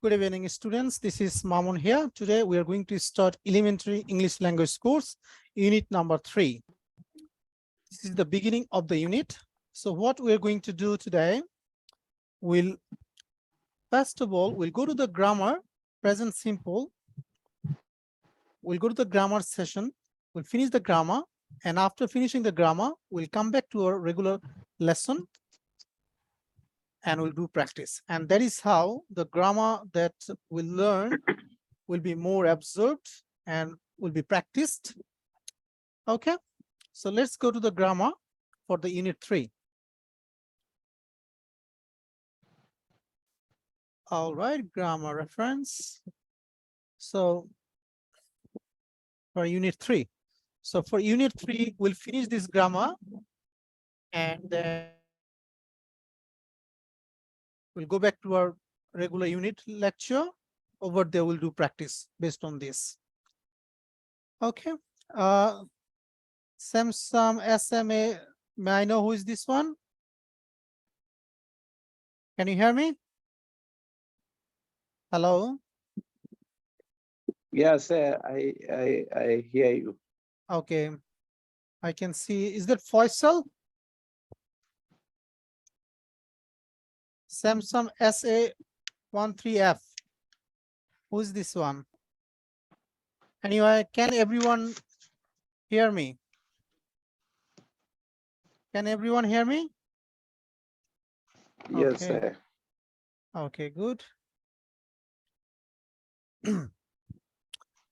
Good evening, students. This is Mamun here. Today, we are going to start elementary English language course, unit number 3. This is the beginning of the unit. So what we're going to do today, first of all, we'll go to the grammar, present simple. We'll go to the grammar session. We'll finish the grammar. And after finishing the grammar, we'll come back to our regular lesson and we'll do practice. And that is how the grammar that we'll learn will be more absorbed and will be practiced. Okay, so let's go to the grammar for the unit 3. All right, grammar reference. So for unit 3. So for unit 3, we'll finish this grammar and then we'll go back to our regular unit lecture. Over there, we'll do practice based on this. Okay. Samsung SMA, may I know who is this one? Can you hear me? Hello? Yes, I hear you. Okay. I can see, is that Faisal? Samsung SA13F. Who is this one? Anyway, can everyone hear me? Can everyone hear me? Yes, Okay. sir. Okay, good.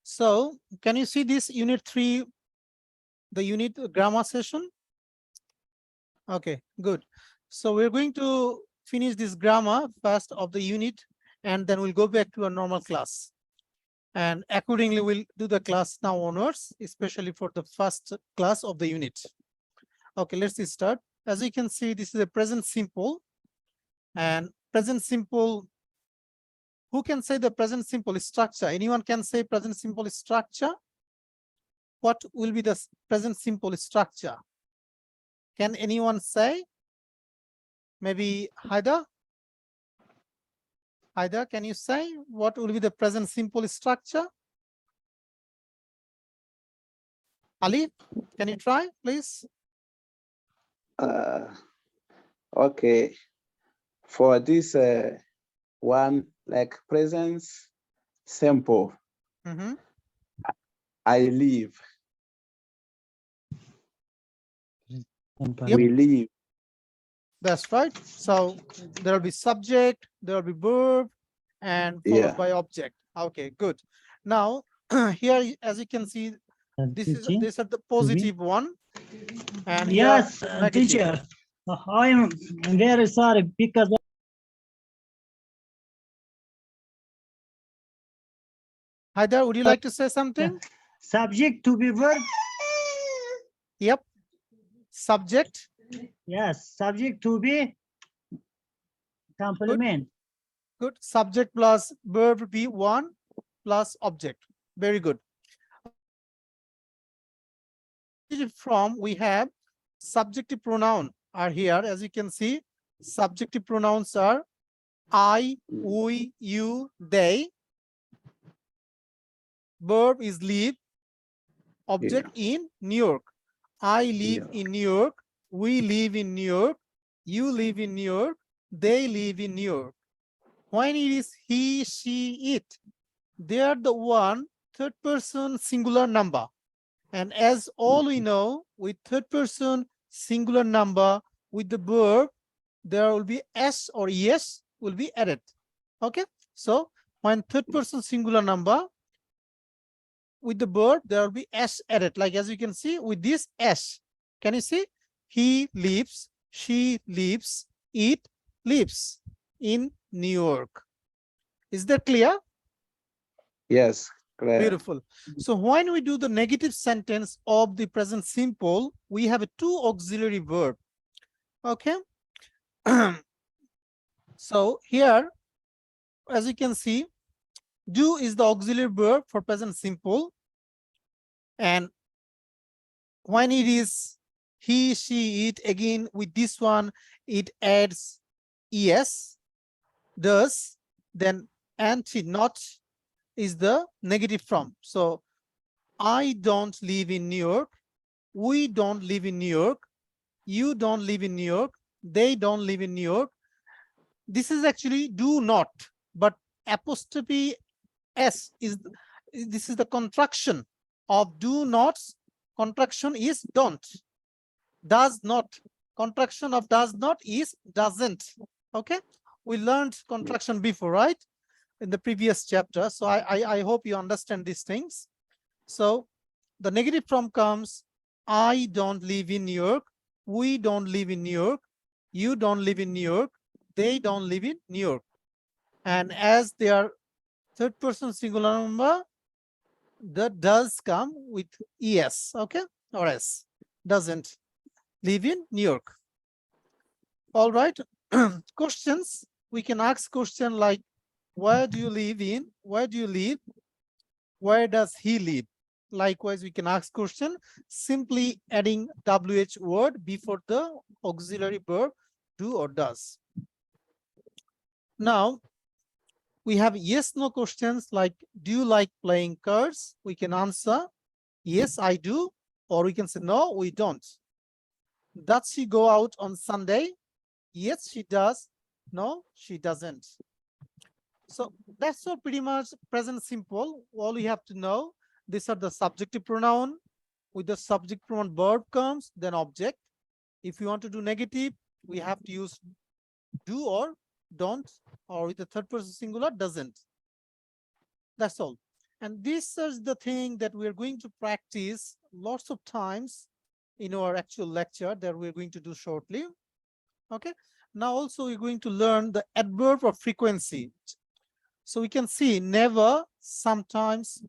So, can you see this unit 3, the unit grammar session? Okay, good. So we're going to finish this grammar first of the unit, and then we'll go back to our normal class. And accordingly, we'll do the class now onwards, especially for the first class of the unit. Okay, let's start. As you can see, this is a present simple. And present simple, who can say the present simple structure? Anyone can say present simple structure? What will be the present simple structure? Can anyone say? Maybe Haida? Haida, can you say what will be the present simple structure? Ali, can you try, please? Okay. For this one, like presence simple, I live. Yep. We live. That's right. So there will be subject, there will be verb, and followed by object. Okay, good. Now here, as you can see, these are the positive one. And yes, here, teacher. I am very sorry because Haidar, would you like to say something? Subject to be verb. Yep. Subject. Yes, subject to be complement. Good. Subject plus verb be one plus object. Very good. From we have subjective pronoun are here. As you can see, subjective pronouns are I, we, you, they. Verb is live. Object in New York. I live in New York. We live in New York. You live in New York. They live in New York. When it is he, she, it, they are the one third person singular number. And as all we know, with third person singular number, with the verb, there will be s or yes will be added. Okay. So when third person singular number, with the verb, there will be s added. Like as you can see with this s. Can you see? He lives, she lives, it lives in New York. Is that clear? Yes, clear. Beautiful. So when we do the negative sentence of the present simple, we have a two auxiliary verb. Okay. So here, as you can see, do is the auxiliary verb for present simple. And when it is he, she, it, again with this one, it adds es, does, then anti not is the negative form. So I don't live in New York. We don't live in New York. You don't live in New York. They don't live in New York. This is actually do not, but apostrophe S is, this is the contraction of do nots. Contraction is don't. Does not. Contraction of does not is doesn't. Okay. We learned contraction before, right? In the previous chapter. So I hope you understand these things. So the negative form comes, I don't live in New York. We don't live in New York. You don't live in New York. They don't live in New York. And as they are third person singular number, the does come with es, okay, or s. Doesn't live in New York. All right. Questions. We can ask question like, where do you live in? Where do you live? Where does he live? Likewise, we can ask question simply adding WH word before the auxiliary verb do or does. Now, we have yes, no questions like, do you like playing cards? We can answer, yes, I do. Or we can say, no, we don't. Does she go out on Sunday? Yes, she does. No, she doesn't. So that's all pretty much present simple. All you have to know, these are the subjective pronoun. With the subject pronoun verb comes, then object. If you want to do negative, we have to use do or don't, or with the third person singular, doesn't. That's all. And this is the thing that we're going to practice lots of times in our actual lecture that we're going to do shortly. Okay. Now also we're going to learn the adverb of frequency. So we can see never, sometimes,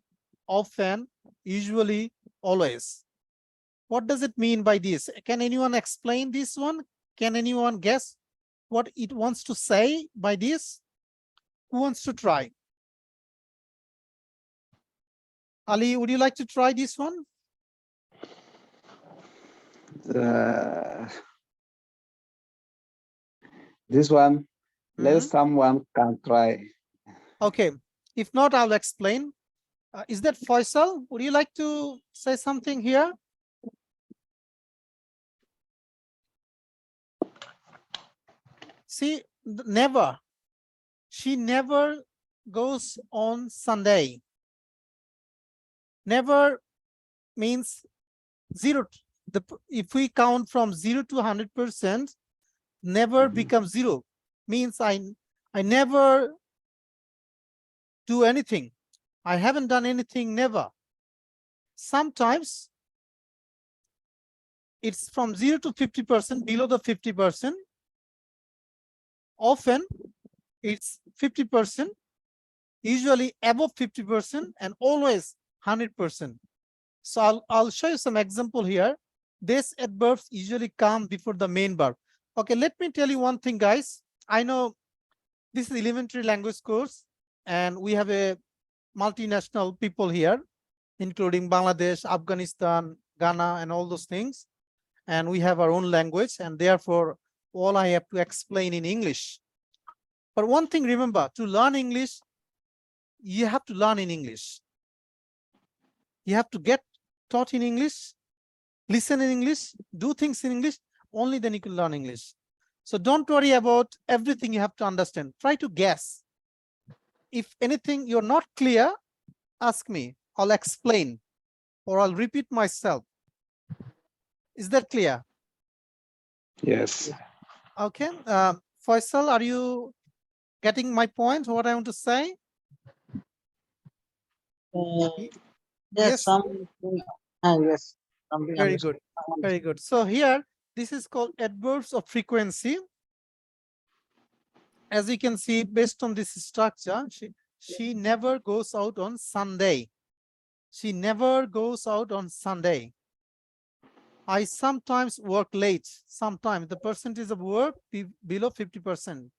often, usually, always. What does it mean by this? Can anyone explain this one? Can anyone guess what it wants to say by this? Who wants to try? Ali, would you like to try this one? This one, let someone can try. Okay. If not, I'll explain. Is that Faisal? Would you like to say something here? See, never. She never goes on Sunday. Never means zero. If we count from 0 to 100%, never becomes zero. Means I never do anything. I haven't done anything, never. Sometimes it's from 0 to 50%, below the 50%. Often it's 50%, usually above 50%, and always 100%. So I'll show you some example here. These adverbs usually come before the main verb. Okay, let me tell you one thing, guys. I know this is elementary language course, and we have a multinational people here, including Bangladesh, Afghanistan, Ghana, and all those things. And we have our own language, and therefore all I have to explain in English. But one thing, remember, to learn English, you have to learn in English. You have to get taught in English, listen in English, do things in English, only then you can learn English. So don't worry about everything you have to understand. Try to guess. If anything you're not clear, ask me. I'll explain or I'll repeat myself. Is that clear? Yes. Okay. Faisal, are you getting my point, what I want to say? Yes, some. Yes. Very good. Very good. So here, this is called adverbs of frequency. As you can see, based on this structure, she never goes out on Sunday. She never goes out on Sunday. I sometimes work late. Sometimes the percentage of work below 50%.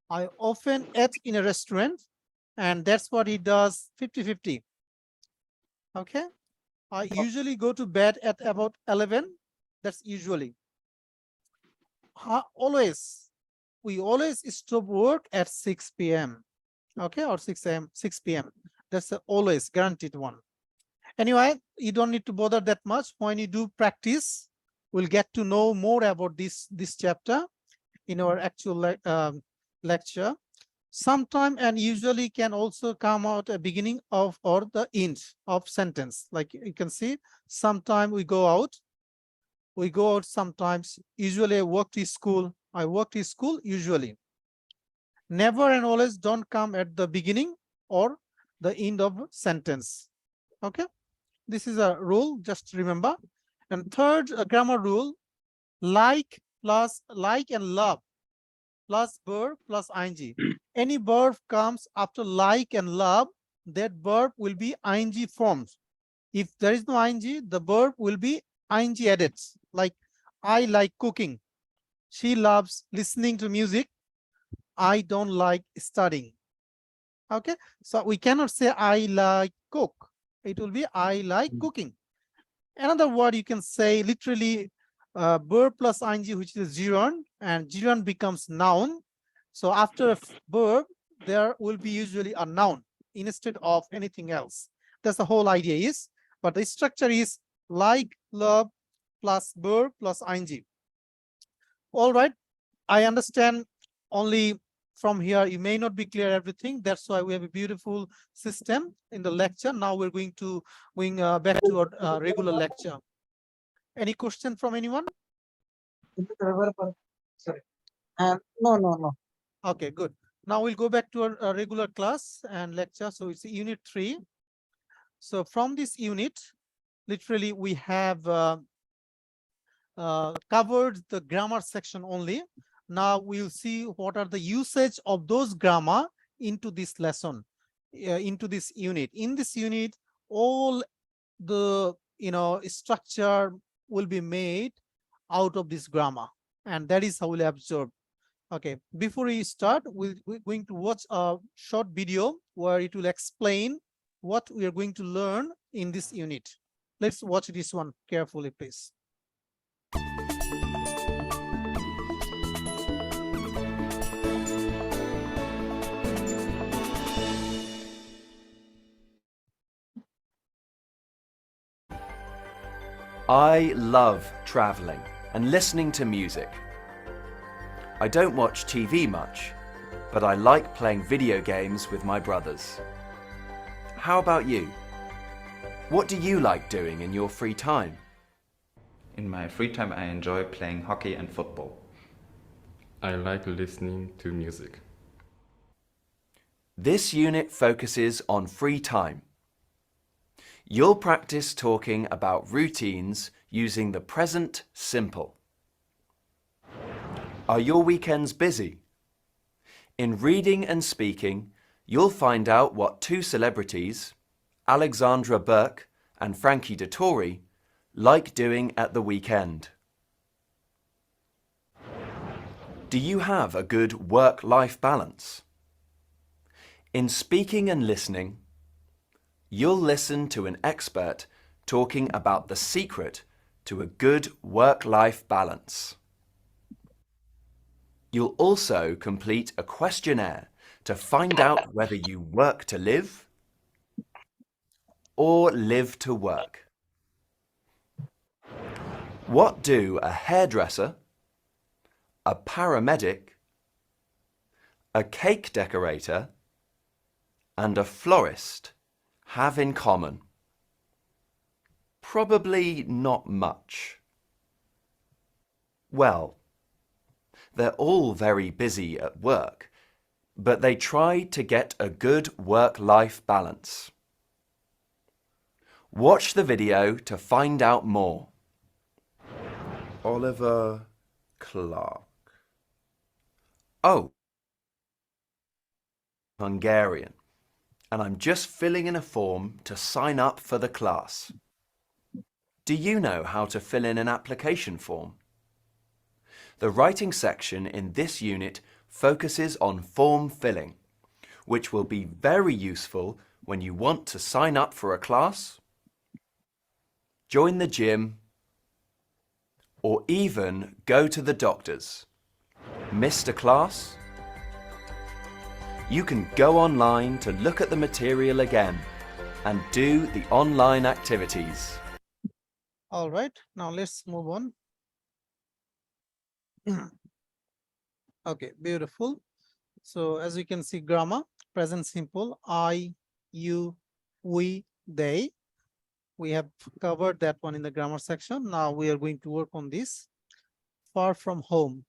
I often eat in a restaurant, and that's what he does 50-50. Okay. I usually go to bed at about 11. That's usually. We always stop work at 6 p.m. okay, or 6 a.m., 6 p.m. That's the always guaranteed one. Anyway, you don't need to bother that much. When you do practice, we'll get to know more about this chapter in our actual lecture. Sometime and usually can also come out a beginning of or the end of sentence. Like you can see, sometime we go out sometimes. Usually I work to school. I work to school usually. Never and always don't come at the beginning or the end of sentence. Okay, this is a rule, just remember. And third, a grammar rule, like plus like and love plus verb plus ing. Any verb comes after like and love, that verb will be ing forms. If there is no ing, the verb will be ing added. Like I like cooking. She loves listening to music. I don't like studying. Okay, so we cannot say I like cook. It will be I like cooking. Another word you can say literally verb plus ing, which is gerund, and gerund becomes noun. So after a verb, there will be usually a noun instead of anything else. That's the whole idea is, but the structure is like, love, plus verb plus ing. All right, I understand only from here you may not be clear everything. That's why we have a beautiful system in the lecture. Now we're going back to our regular lecture. Any question from anyone? Sorry. No. Okay, good. Now we'll go back to our regular class and lecture. So it's unit 3. So from this unit, literally we have covered the grammar section only. Now we'll see what are the usage of those grammar into this lesson, into this unit. In this unit, all the structure will be made out of this grammar, and that is how we'll absorb. Okay, before we start, we're going to watch a short video where it will explain what we are going to learn in this unit. Let's watch this one carefully, please. I love traveling and listening to music. I don't watch TV much, but I like playing video games with my brothers. How about you? What do you like doing in your free time? In my free time, I enjoy playing hockey and football. I like listening to music. This unit focuses on free time. You'll practice talking about routines using the present simple. Are your weekends busy? In reading and speaking, you'll find out what two celebrities, Alexandra Burke and Frankie Dettori, like doing at the weekend. Do you have a good work-life balance? In speaking and listening, you'll listen to an expert talking about the secret to a good work-life balance. You'll also complete a questionnaire to find out whether you work to live or live to work. What do a hairdresser, a paramedic, a cake decorator, and a florist have in common? Probably not much. Well, they're all very busy at work, but they try to get a good work-life balance. Watch the video to find out more. Oliver Clark. Oh, Hungarian, and I'm just filling in a form to sign up for the class. Do you know how to fill in an application form? The writing section in this unit focuses on form filling, which will be very useful when you want to sign up for a class, join the gym, or even go to the doctor's. Missed a class? You can go online to look at the material again and do the online activities. All right, now let's move on. Okay, beautiful. So as you can see, grammar, present simple, I, you, we, they. We have covered that one in the grammar section. Now we are going to work on this. Far from home.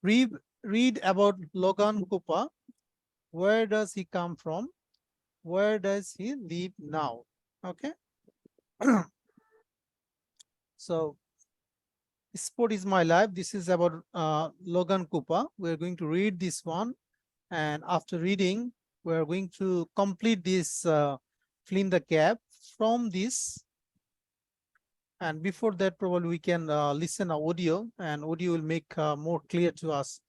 Read about Logan Cooper. Where does he come from? Where does he live now? Okay. So sport is my life. This is about Logan Cooper. We're going to read this one, and after reading, we're going to complete this fill in the gap from this. And before that, probably we can listen audio, and audio will make more clear to us.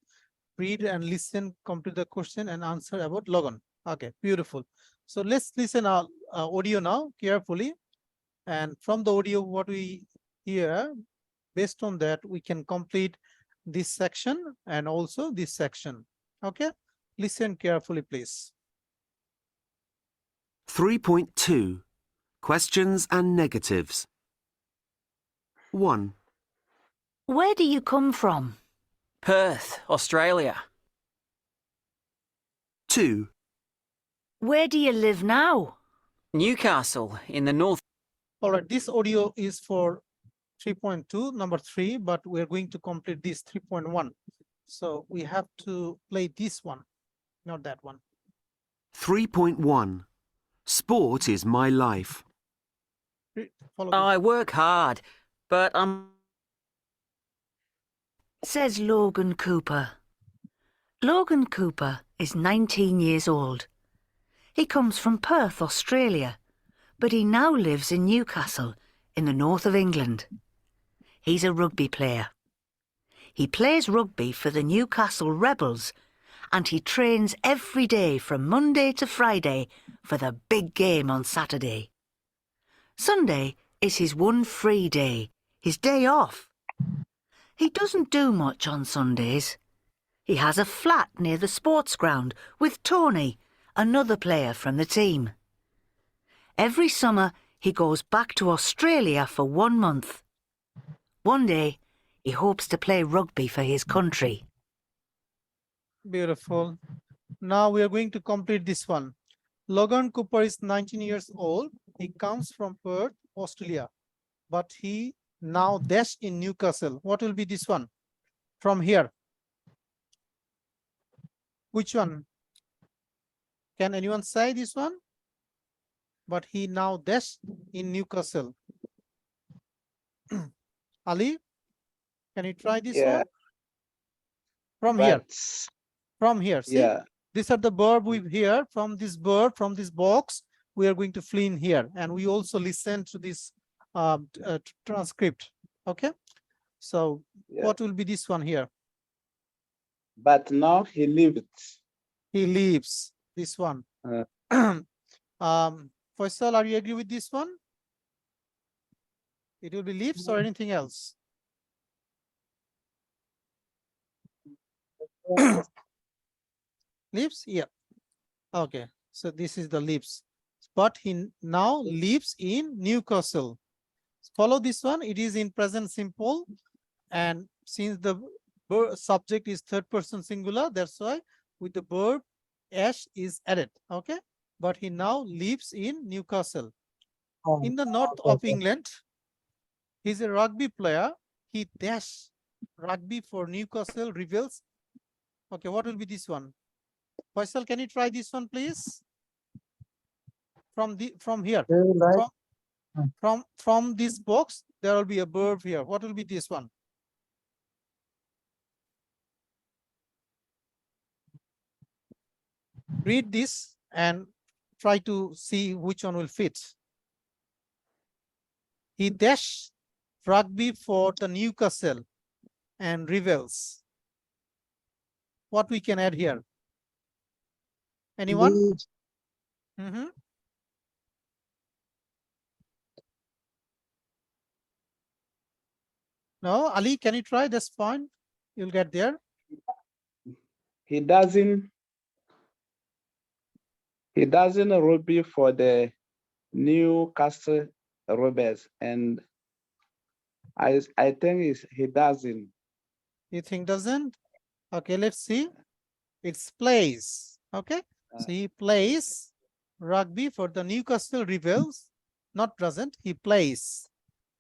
Read and listen, complete the question and answer about Logan. Okay, beautiful. So let's listen our audio now carefully, and from the audio, what we hear, based on that, we can complete this section and also this section. Okay, listen carefully, please. 3.2 Questions and Negatives. 1. Where do you come from? Perth, Australia. 2. Where do you live now? Newcastle, in the north. All right, this audio is for 3.2, number 3, but we're going to complete this 3.1. So we have to play this one, not that one. 3.1 Sport is my life. Follow this. I work hard, but I'm... Says Logan Cooper. Logan Cooper is 19 years old. He comes from Perth, Australia, but he now lives in Newcastle, in the north of England. He's a rugby player. He plays rugby for the Newcastle Rebels, and he trains every day from Monday to Friday for the big game on Saturday. Sunday is his one free day, his day off. He doesn't do much on Sundays. He has a flat near the sports ground with Tony, another player from the team. Every summer, he goes back to Australia for 1 month. One day, he hopes to play rugby for his country. Beautiful. Now we are going to complete this one. Logan Cooper is 19 years old. He comes from Perth, Australia, but he now dash in Newcastle. What will be this one? From here. Which one? Can anyone say this one? But he now dash in Newcastle. Ali, can you try this one? From here. From here. See? Yeah. These are the verb we hear. From this verb, from this box, we are going to fill in here. And we also listen to this transcript. Okay. So what will be this one here? But now he lived. He leaves. This one. Faisal, are you agree with this one? It will be leaves or anything else? Lives? Yeah. Okay. So this is the lives. But he now lives in Newcastle. Follow this one. It is in present simple. And since the subject is third person singular, that's why with the verb "ash" is added. Okay. But he now lives in Newcastle. In the north of England, he's a rugby player. He dash rugby for Newcastle Rebels. Okay, what will be this one? Faisal, can you try this one, please? From here. From this box, there will be a verb here. What will be this one? Read this and try to see which one will fit. He dashed rugby for the Newcastle and Rebels. What we can add here? Anyone? No, Ali, can you try? That's fine. You'll get there. He doesn't He doesn't rugby for the Newcastle Rovers, and I think he doesn't. You think doesn't? Okay, let's see. It's plays. Okay, so he plays rugby for the Newcastle Rebels. Not doesn't. He plays.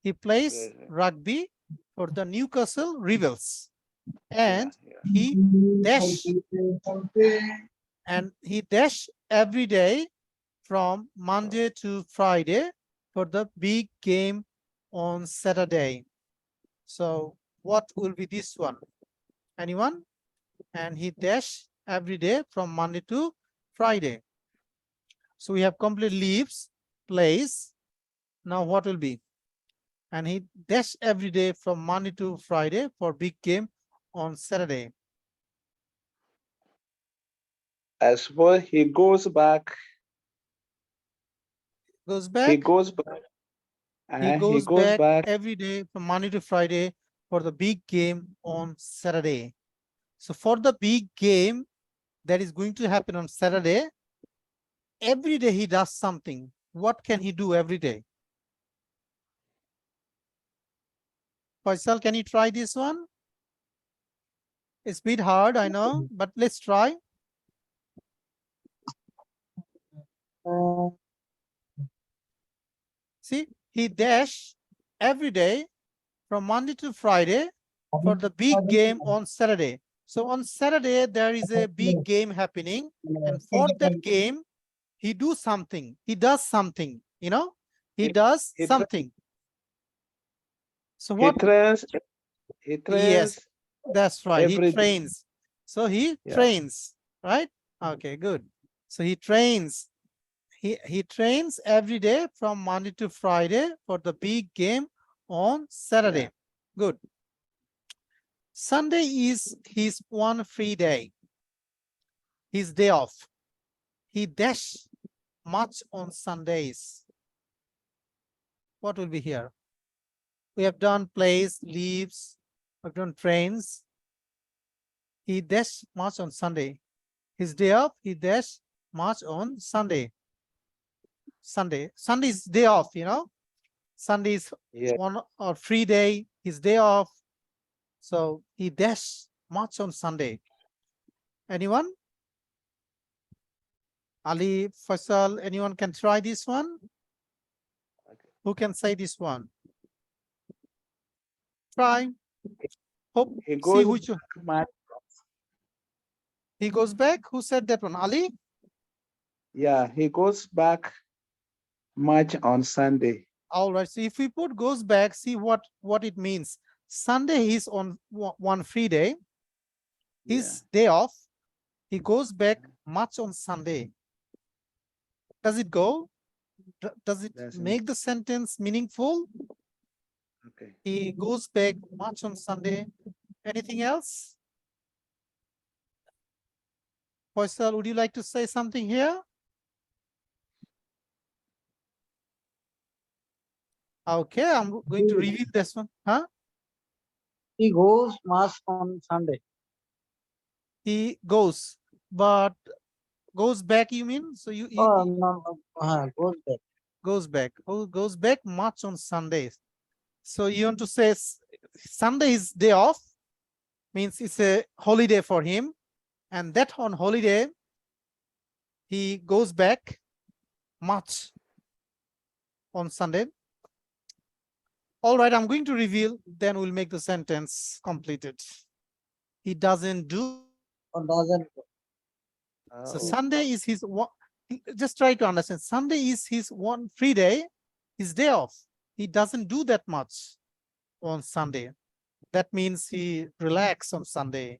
He plays rugby for the Newcastle Rebels, and he dash every day from Monday to Friday for the big game on Saturday. So what will be this one? Anyone? And he dash every day from Monday to Friday. So we have complete leaves, plays. Now what will be? And he dash every day from Monday to Friday for big game on Saturday. I suppose he goes back. Goes back. He goes back. He goes back every day from Monday to Friday for the big game on Saturday. So for the big game that is going to happen on Saturday, every day he does something. What can he do every day? Faisal, can you try this one? It's a bit hard, I know, but let's try. See, he dash every day from Monday to Friday for the big game on Saturday. So on Saturday, there is a big game happening. And for that game, he do something. He does something, you know, he does something. So what? He trains. Yes, that's right. He every day. trains. So he trains, right? Okay, good. So he trains. He trains every day from Monday to Friday for the big game on Saturday. Good. Sunday is his one free day. His day off. He dash much on Sundays. What will be here? We have done plays, leaves, we've done trains. He dash much on Sunday. His day off, he dash much on Sunday. Sunday is day off, you know. Sunday is one or free day, his day off. So he dash much on Sunday. Anyone? Ali, Faisal, anyone can try this one? Who can say this one? Try. Hope. See which one. He goes back. Who said that one? Ali? Yeah, he goes back much on Sunday. All right. So if we put goes back, see what it means. Sunday is on one free day. His day off. He goes back much on Sunday. Does it go? Does it make the sentence meaningful? Okay. He goes back much on Sunday. Anything else? Faisal, would you like to say something here? Okay, I'm going to review this one. Huh? He goes mass on Sunday. He goes, but goes back, you mean? So you No. Goes back. Goes back. Oh, goes back much on Sundays. So you want to say Sunday is day off, means it's a holiday for him, and that on holiday he goes back much on Sunday. All right, I'm going to reveal, then we'll make the sentence completed. He doesn't do. Or doesn't. So Sunday is his one. Just try to understand. Sunday is his one free day, his day off. He doesn't do that much on Sunday. That means he relax on Sunday.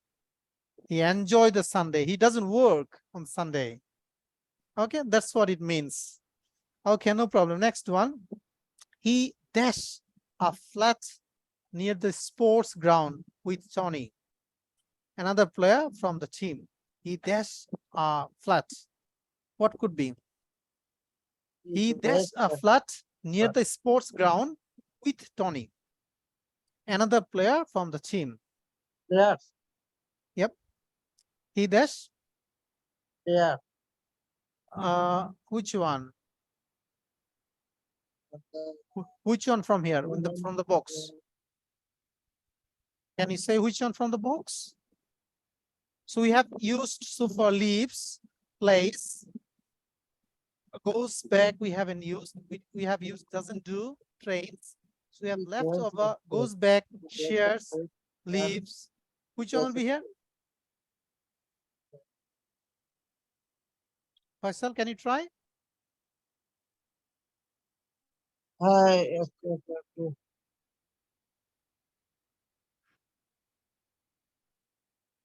He enjoy the Sunday. He doesn't work on Sunday. Okay, that's what it means. Okay, no problem. Next one. He dash a flat near the sports ground with Tony, another player from the team. He dash a flat. What could be? He dash a flat near the sports ground with Tony, another player from the team. Yes. Yep. He dash. Yeah. Which one? Which one from here? From the box? Can you say which one from the box? So we have used so for leaves, plays, goes back. We haven't used. We have used doesn't do, trains. So we have leftover, goes back, shares, leaves. Which one will be here? Faisal, can you try?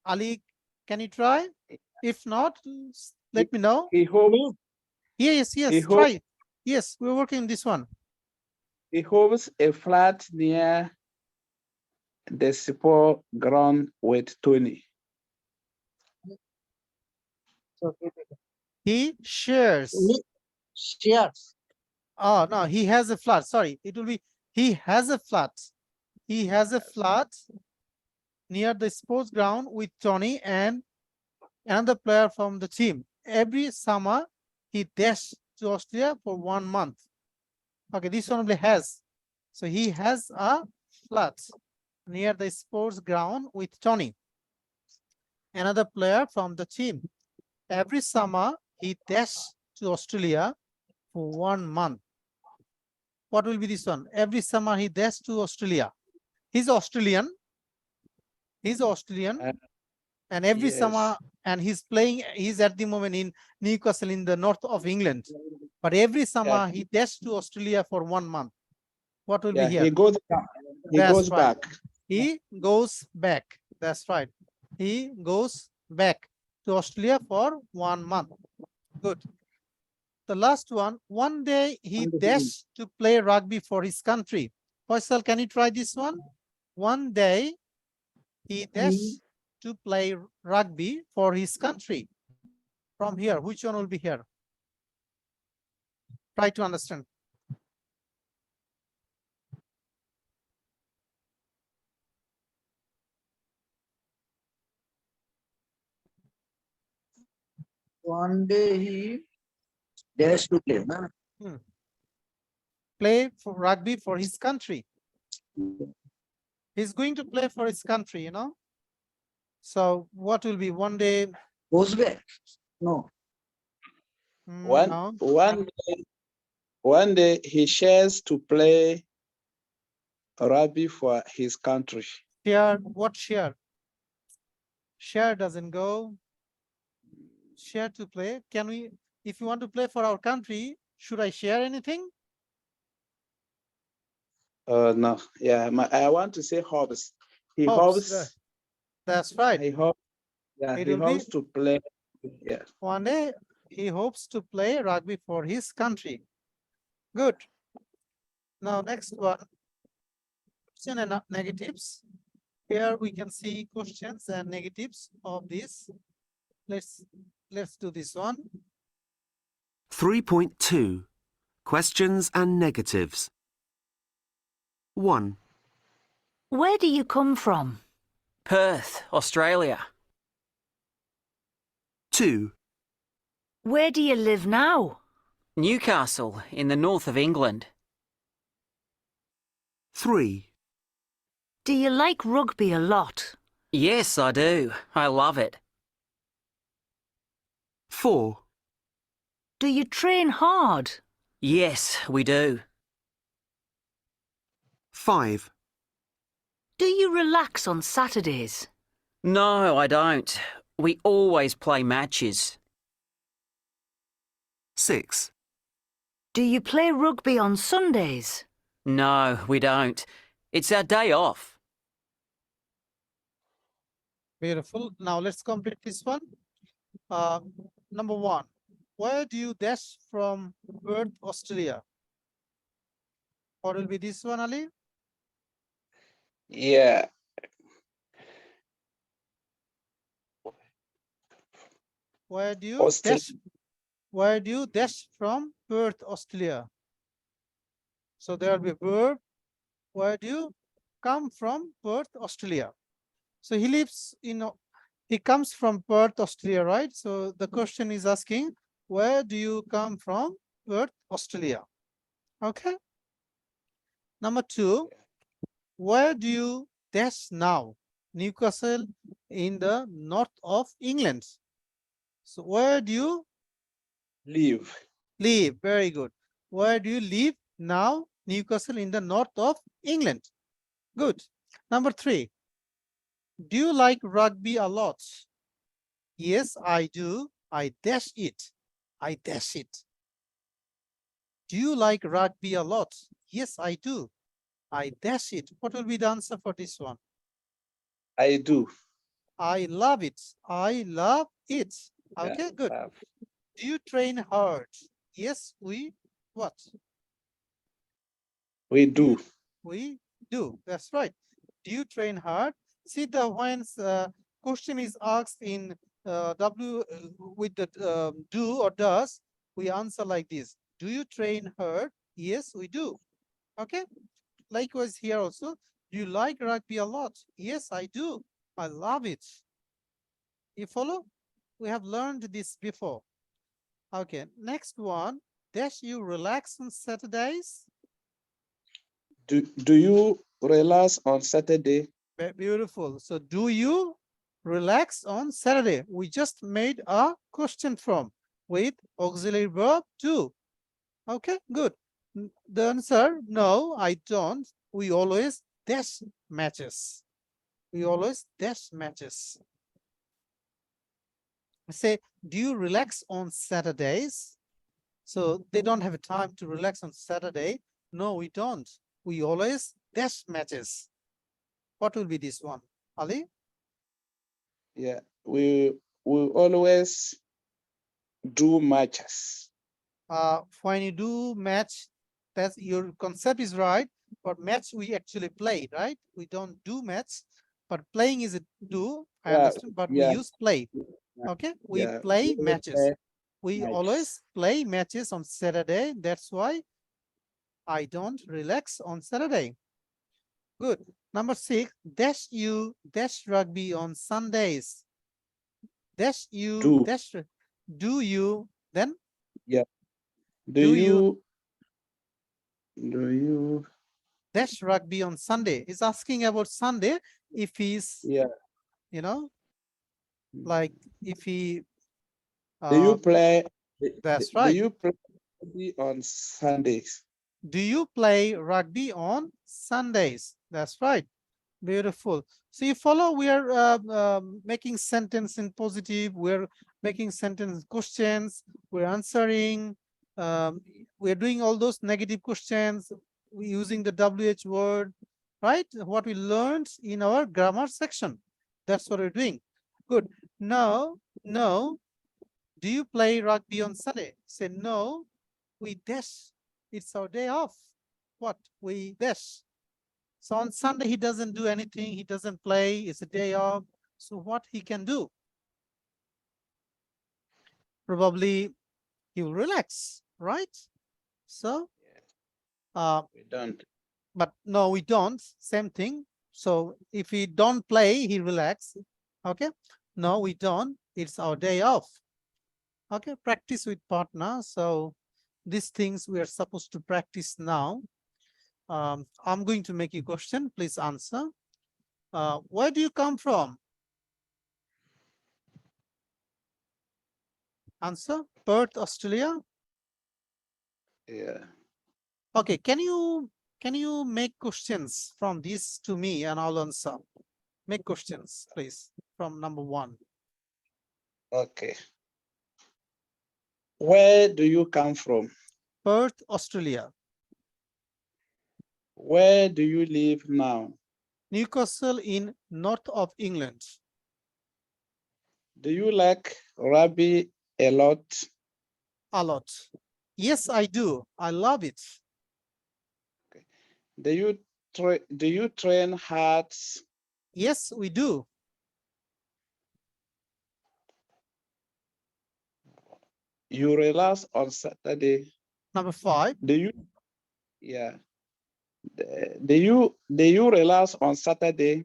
Ali, can you try? If not, let me know. He hopes, Yes, yes, He try hope- it. Yes, we're working this one. he hopes a flat near the sport ground with Tony. He shares. Shares. Oh, no, he has a flat. Sorry, it will be he has a flat. He has a flat near the sports ground with Tony and another player from the team. Every summer, he dashed to Austria for 1 month. Okay, this one only has. So he has a flat near the sports ground with Tony, another player from the team. Every summer, he dashed to Australia for 1 month. What will be this one? Every summer, he dashed to Australia. He's Australian. And every Yes. summer, and he's playing, he's at the moment in Newcastle in the north of England. But every summer, he dashed to Australia for 1 month. What will Yeah, be here? he goes back. He That's goes right. back. He goes back. That's right. He goes back to Australia for 1 month. Good. The last one, one day he dashed to play rugby for his country. Faisal, can you try this one? One day he dashed to play rugby for his country. From here, which one will be here? Try to understand. One day he dares to play. Na? Play for rugby for his country. He's going to play for his country, you know. So what will be one day? Goes back. No. No. One day he shares to play rugby for his country. Share, what share? Share doesn't go. Share to play. Can we, if you want to play for our country, should I share anything? No, yeah, I want to say hopes. He Hopes, hopes. that's right. He hopes. Yeah, It he will be hopes to play. Yeah. one day he hopes to play rugby for his country. Good. Now next one. Question and negatives. Here we can see questions and negatives of this. Let's do this one. 3.2 Questions and negatives. 1, Where do you come from? Perth, Australia. 2, Where do you live now? Newcastle, in the north of England. 3, Do you like rugby a lot? Yes, I do. I love it. 4, Do you train hard? Yes, we do. 5, Do you relax on Saturdays? No, I don't. We always play matches. 6, Do you play rugby on Sundays? No, we don't. It's our day off. Beautiful. Now let's complete this one. Number 1. Where do you dash from Perth, Australia? What will be this one, Ali? Yeah. Where do you Australia. dash? Where do you dash from Perth, Australia? So there will be verb. Where do you come from Perth, Australia? So he lives in, he comes from Perth, Australia, right? So the question is asking, where do you come from? Perth, Australia. Okay. Number 2, where do you dash now? Newcastle in the north of England. So where do you Live. live? Very good. Where do you live now? Newcastle in the north of England. Good. Number 3, do you like rugby a lot? Yes, I do. I dash it. I dash it. Do you like rugby a lot? Yes, I do. I dash it. What will be the answer for this one? I do. I love it. I love it. Yeah, Okay, good. love. Do you train hard? Yes, we what? We do. We do. That's right. Do you train hard? See the when question is asked in with the do or does, we answer like this. Do you train hard? Yes, we do. Okay. Likewise here also. Do you like rugby a lot? Yes, I do. I love it. You follow? We have learned this before. Okay, next one. Dash you relax on Saturdays? Do you relax on Saturday? Beautiful. So do you relax on Saturday? We just made a question form with auxiliary verb do. Okay, good. The answer, no, I don't. We always dash matches. We always dash matches. Say, do you relax on Saturdays? So they don't have a time to relax on Saturday. No, we don't. We always dash matches. What will be this one, Ali? Yeah, we always do matches. When you do match, that's your concept is right. But match we actually play, right? We don't do match, but playing is a do. I Yeah, understand, but we yeah, use play. Okay, we yeah. play We matches. play We matches. always play matches on Saturday. That's why I don't relax on Saturday. Good. Number 6, dash you dash rugby on Sundays. Dash you Do. dash. Do you then? Yeah. Do you Do you? dash rugby on Sunday? He's asking about Sunday. If he's, Yeah. you know, like if he. Do you play? That's Do right. you play on Sundays? Do you play rugby on Sundays? That's right. Beautiful. So you follow, we are making sentence in positive, we're making sentence questions, we're answering, we're doing all those negative questions, we're using the WH word, right? What we learned in our grammar section. That's what we're doing. Good. Now, no, do you play rugby on Sunday? Say no, we dash. It's our day off. What? We dash. So on Sunday, he doesn't do anything. He doesn't play. It's a day off. So what he can do? Probably he will relax, right? So, We don't. but no, we don't. Same thing. So if we don't play, he relax. Okay. No, we don't. It's our day off. Okay. Practice with partner. So these things we are supposed to practice now. I'm going to make you a question. Please answer. Where do you come from? Answer. Perth, Australia. Yeah. Okay. Can you make questions from this to me and I'll answer? Make questions, please, from number 1. Okay. Where do you come from? Perth, Australia. Where do you live now? Newcastle in north of England. Do you like rugby a lot? A lot. Yes, I do. I love it. Do you train hard? Yes, we do. You relax on Saturday? Number 5. Do you? Yeah. Do you relax on Saturday?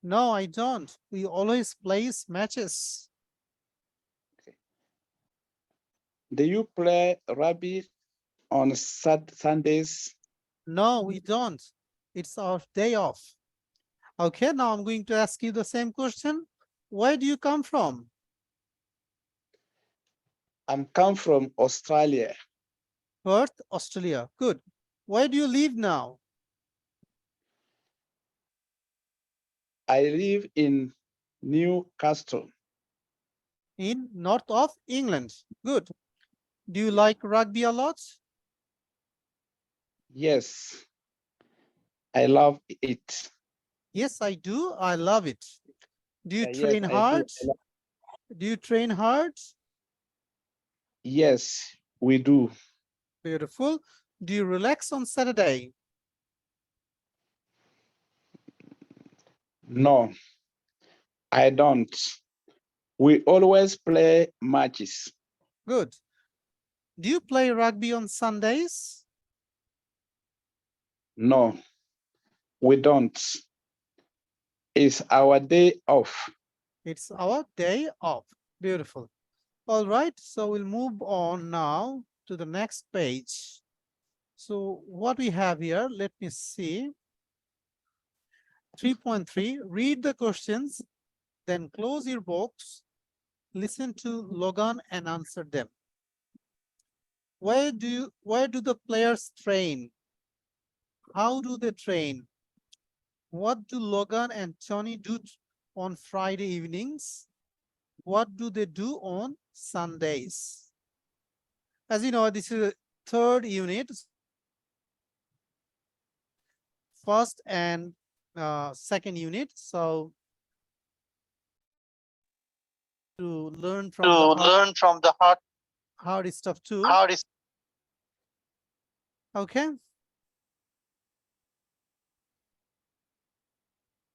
No, I don't. We always place matches. Do you play rugby on Sundays? No, we don't. It's our day off. Okay, now I'm going to ask you the same question. Where do you come from? I'm come from Australia. Perth, Australia. Good. Where do you live now? I live in Newcastle. In north of England. Good. Do you like rugby a lot? Yes, I love it. Yes, I do. I love it. Do you Yes, train I do. hard? Do you train hard? Yes, we do. Beautiful. Do you relax on Saturday? No, I don't. We always play matches. Good. Do you play rugby on Sundays? No, we don't. It's our day off. It's our day off. Beautiful. All right, so we'll move on now to the next page. So what we have here, let me see. 3.3, read the questions, then close your box, listen to Logan and answer them. Where do the players train? How do they train? What do Logan and Tony do on Friday evenings? What do they do on Sundays? As you know, this is a third unit. First and second unit. So to learn from the hard stuff too. Okay.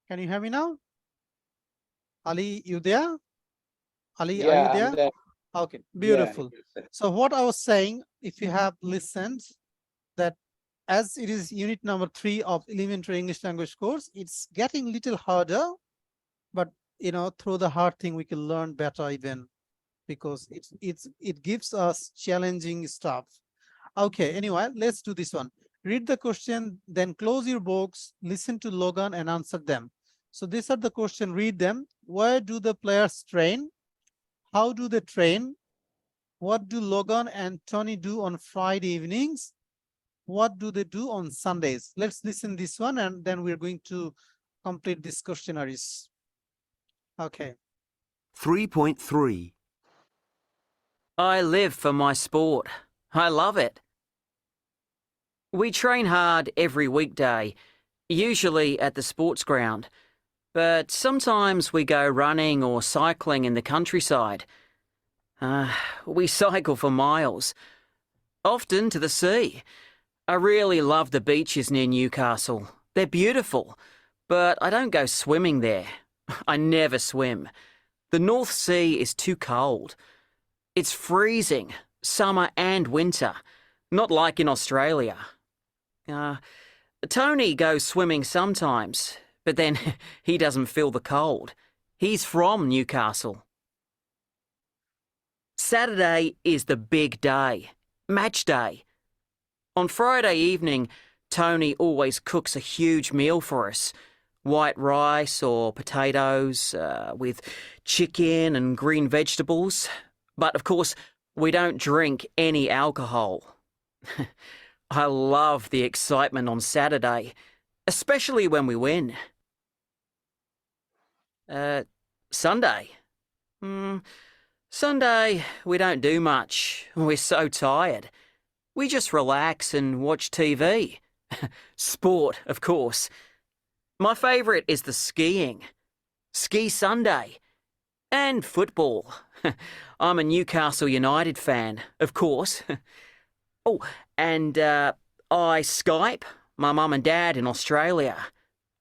Can you hear me now? Ali, you there? Ali, are you Yeah, there? I'm there. Okay, Yeah. beautiful. So what I was saying, if you have listened, that as it is unit number 3 of elementary English language course, it's getting little harder, but you know, through the hard thing, we can learn better even, because it gives us challenging stuff. Okay, anyway, let's do this one. Read the question, then close your books, listen to Logan and answer them. So these are the question, read them. Where do the players train? How do they train? What do Logan and Tony do on Friday evenings? What do they do on Sundays? Let's listen this one and then we're going to complete these questionnaires. Okay. 3.3. I live for my sport. I love it. We train hard every weekday, usually at the sports ground, but sometimes we go running or cycling in the countryside. We cycle for miles, often to the sea. I really love the beaches near Newcastle. They're beautiful, but I don't go swimming there. I never swim. The North Sea is too cold. It's freezing, summer and winter, not like in Australia. Tony goes swimming sometimes, but then he doesn't feel the cold. He's from Newcastle. Saturday is the big day, match day. On Friday evening, Tony always cooks a huge meal for us. White rice or potatoes with chicken and green vegetables. But of course, we don't drink any alcohol. I love the excitement on Saturday, especially when we win. Sunday. Sunday, we don't do much. We're so tired. We just relax and watch TV. Sport, of course. My favourite is the skiing. Ski Sunday. And football. I'm a Newcastle United fan, of course. Oh, and I Skype my mum and dad in Australia.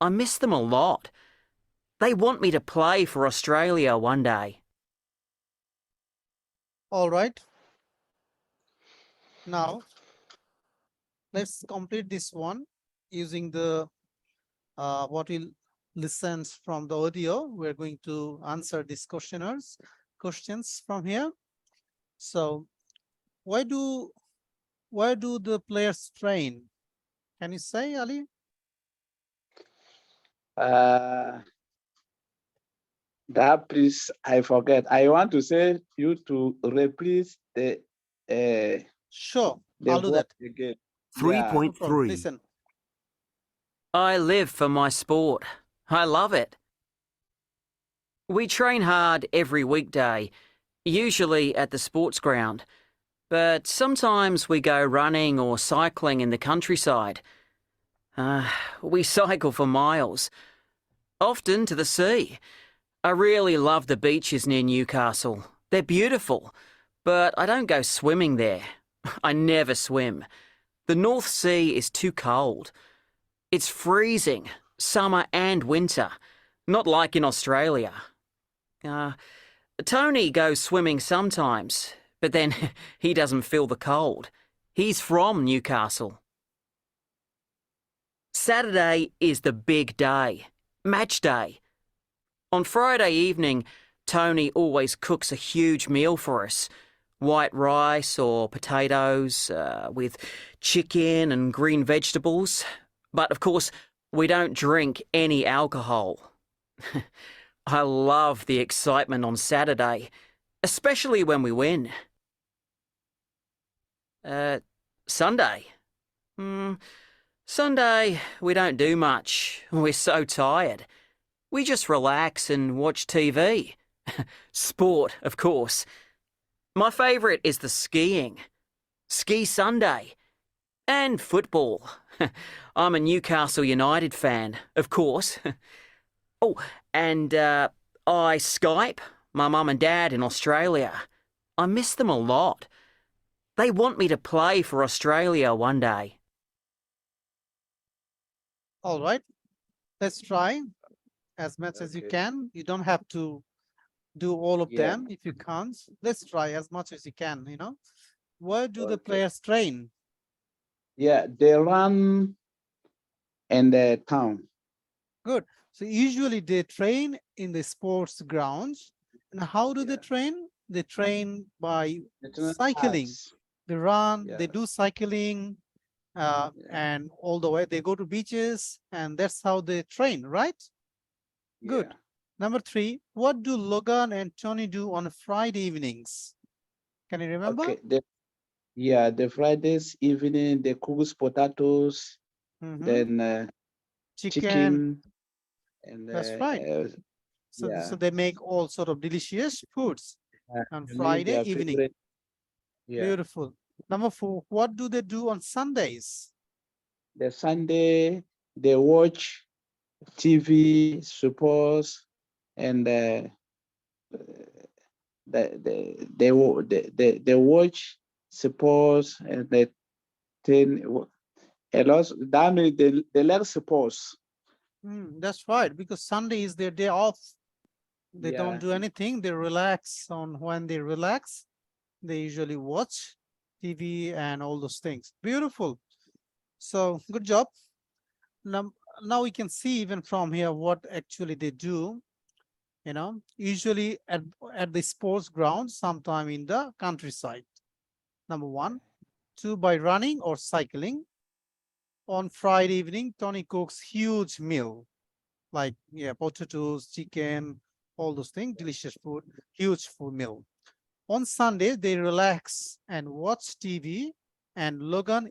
I miss them a lot. They want me to play for Australia one day. All right. Now, let's complete this one using the what we listened from the audio. We're going to answer these questions from here. So why do the players train? Can you say, Ali? That please, I forget. I want to say you to replace the Sure, I'll do word that. again. Yeah. No problem. 3.3. Listen. I live for my sport. I love it. We train hard every weekday, usually at the sports ground, but sometimes we go running or cycling in the countryside. We cycle for miles, often to the sea. I really love the beaches near Newcastle. They're beautiful, but I don't go swimming there. I never swim. The North Sea is too cold. It's freezing, summer and winter, not like in Australia. Tony goes swimming sometimes, but then he doesn't feel the cold. He's from Newcastle. Saturday is the big day, match day. On Friday evening, Tony always cooks a huge meal for us. White rice or potatoes with chicken and green vegetables. But of course, we don't drink any alcohol. I love the excitement on Saturday, especially when we win. Sunday. Sunday, we don't do much. We're so tired. We just relax and watch TV. Sport, of course. My favourite is the skiing. Ski Sunday. And football. I'm a Newcastle United fan, of course. Oh, and I Skype my mum and dad in Australia. I miss them a lot. They want me to play for Australia one day. All right. Let's try as much as you Okay. can. You don't have to do all of Yeah. them if you can't. Let's try as much as you can, you know. Where do the Okay. players train? Yeah, they run in the town. Good. So usually they train in the sports grounds. And how do they Yeah. train? They train by They train cycling. us. They run, Yeah. they do cycling, Yeah. and all the way they go to beaches, and that's how they train, right? Good. Yeah. Number 3, what do Logan and Tony do on Friday evenings? Can you remember? Okay. The Fridays evening they cook potatoes, Mhm. then chicken, and That's right. So yeah. they make all sort of delicious foods on they make Friday their evening. favorite- Yeah. Beautiful. Number 4, what do they do on Sundays? The Sunday they watch TV, sports, and they watch sports and they think a lot. That means they like sports. That's right, because Sunday is their day off. They don't Yeah. do anything. They relax. On when they relax, they usually watch TV and all those things. Beautiful. So good job. Now we can see even from here what actually they do. You know, usually at the sports ground, sometime in the countryside. Number 1. 2, by running or cycling. On Friday evening, Tony cooks huge meal, like potatoes, chicken, all those things, delicious food, huge food meal. On Sunday, they relax and watch TV, and Logan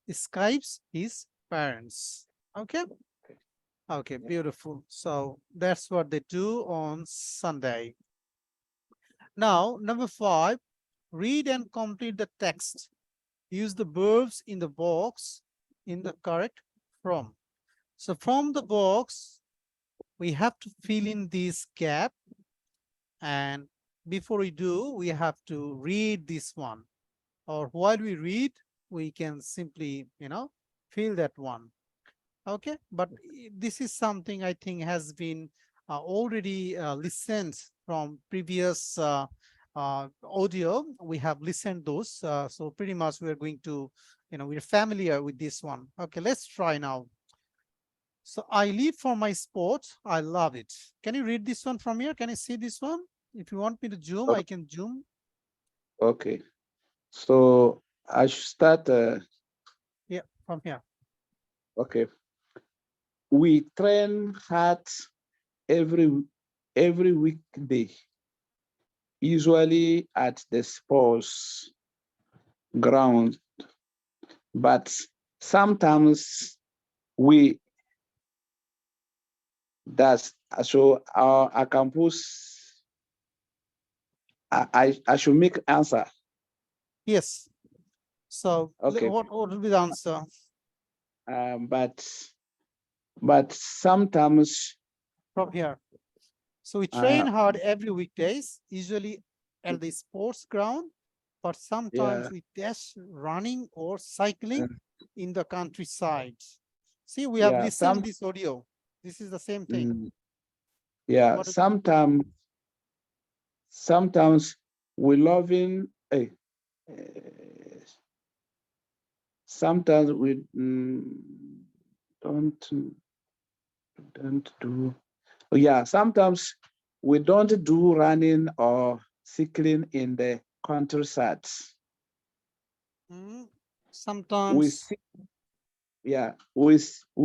Skypes his parents. Okay? Okay, beautiful. So that's what they do on Sunday. Now, number 5, read and complete the text. Use the verbs in the box in the correct form. So from the box, we have to fill in this gap. And before we do, we have to read this one. Or while we read, we can simply, fill that one. Okay, but this is something I think has been already listened from previous audio. We have listened those. So pretty much we're going to, we're familiar with this one. Okay, let's try now. So I live for my sport. I love it. Can you read this one from here? Can you see this one? If you want me to zoom, I can zoom. Okay. So I should start. Yeah, from here. Okay. We train hard every weekday, usually at the sports ground, but sometimes we that's so I can post. I should make answer. Yes. So Okay. what will be the answer? But sometimes From here. So we Uh, train hard every weekdays, usually at the sports ground, but sometimes yeah, we test running or cycling uh, in the countryside. See, we have yeah, listened this audio. This is the same thing. yeah, What- sometimes we loving sometimes we don't do yeah, sometimes we don't do running or cycling in the countryside. Mm, We sometimes, cyc- yeah, we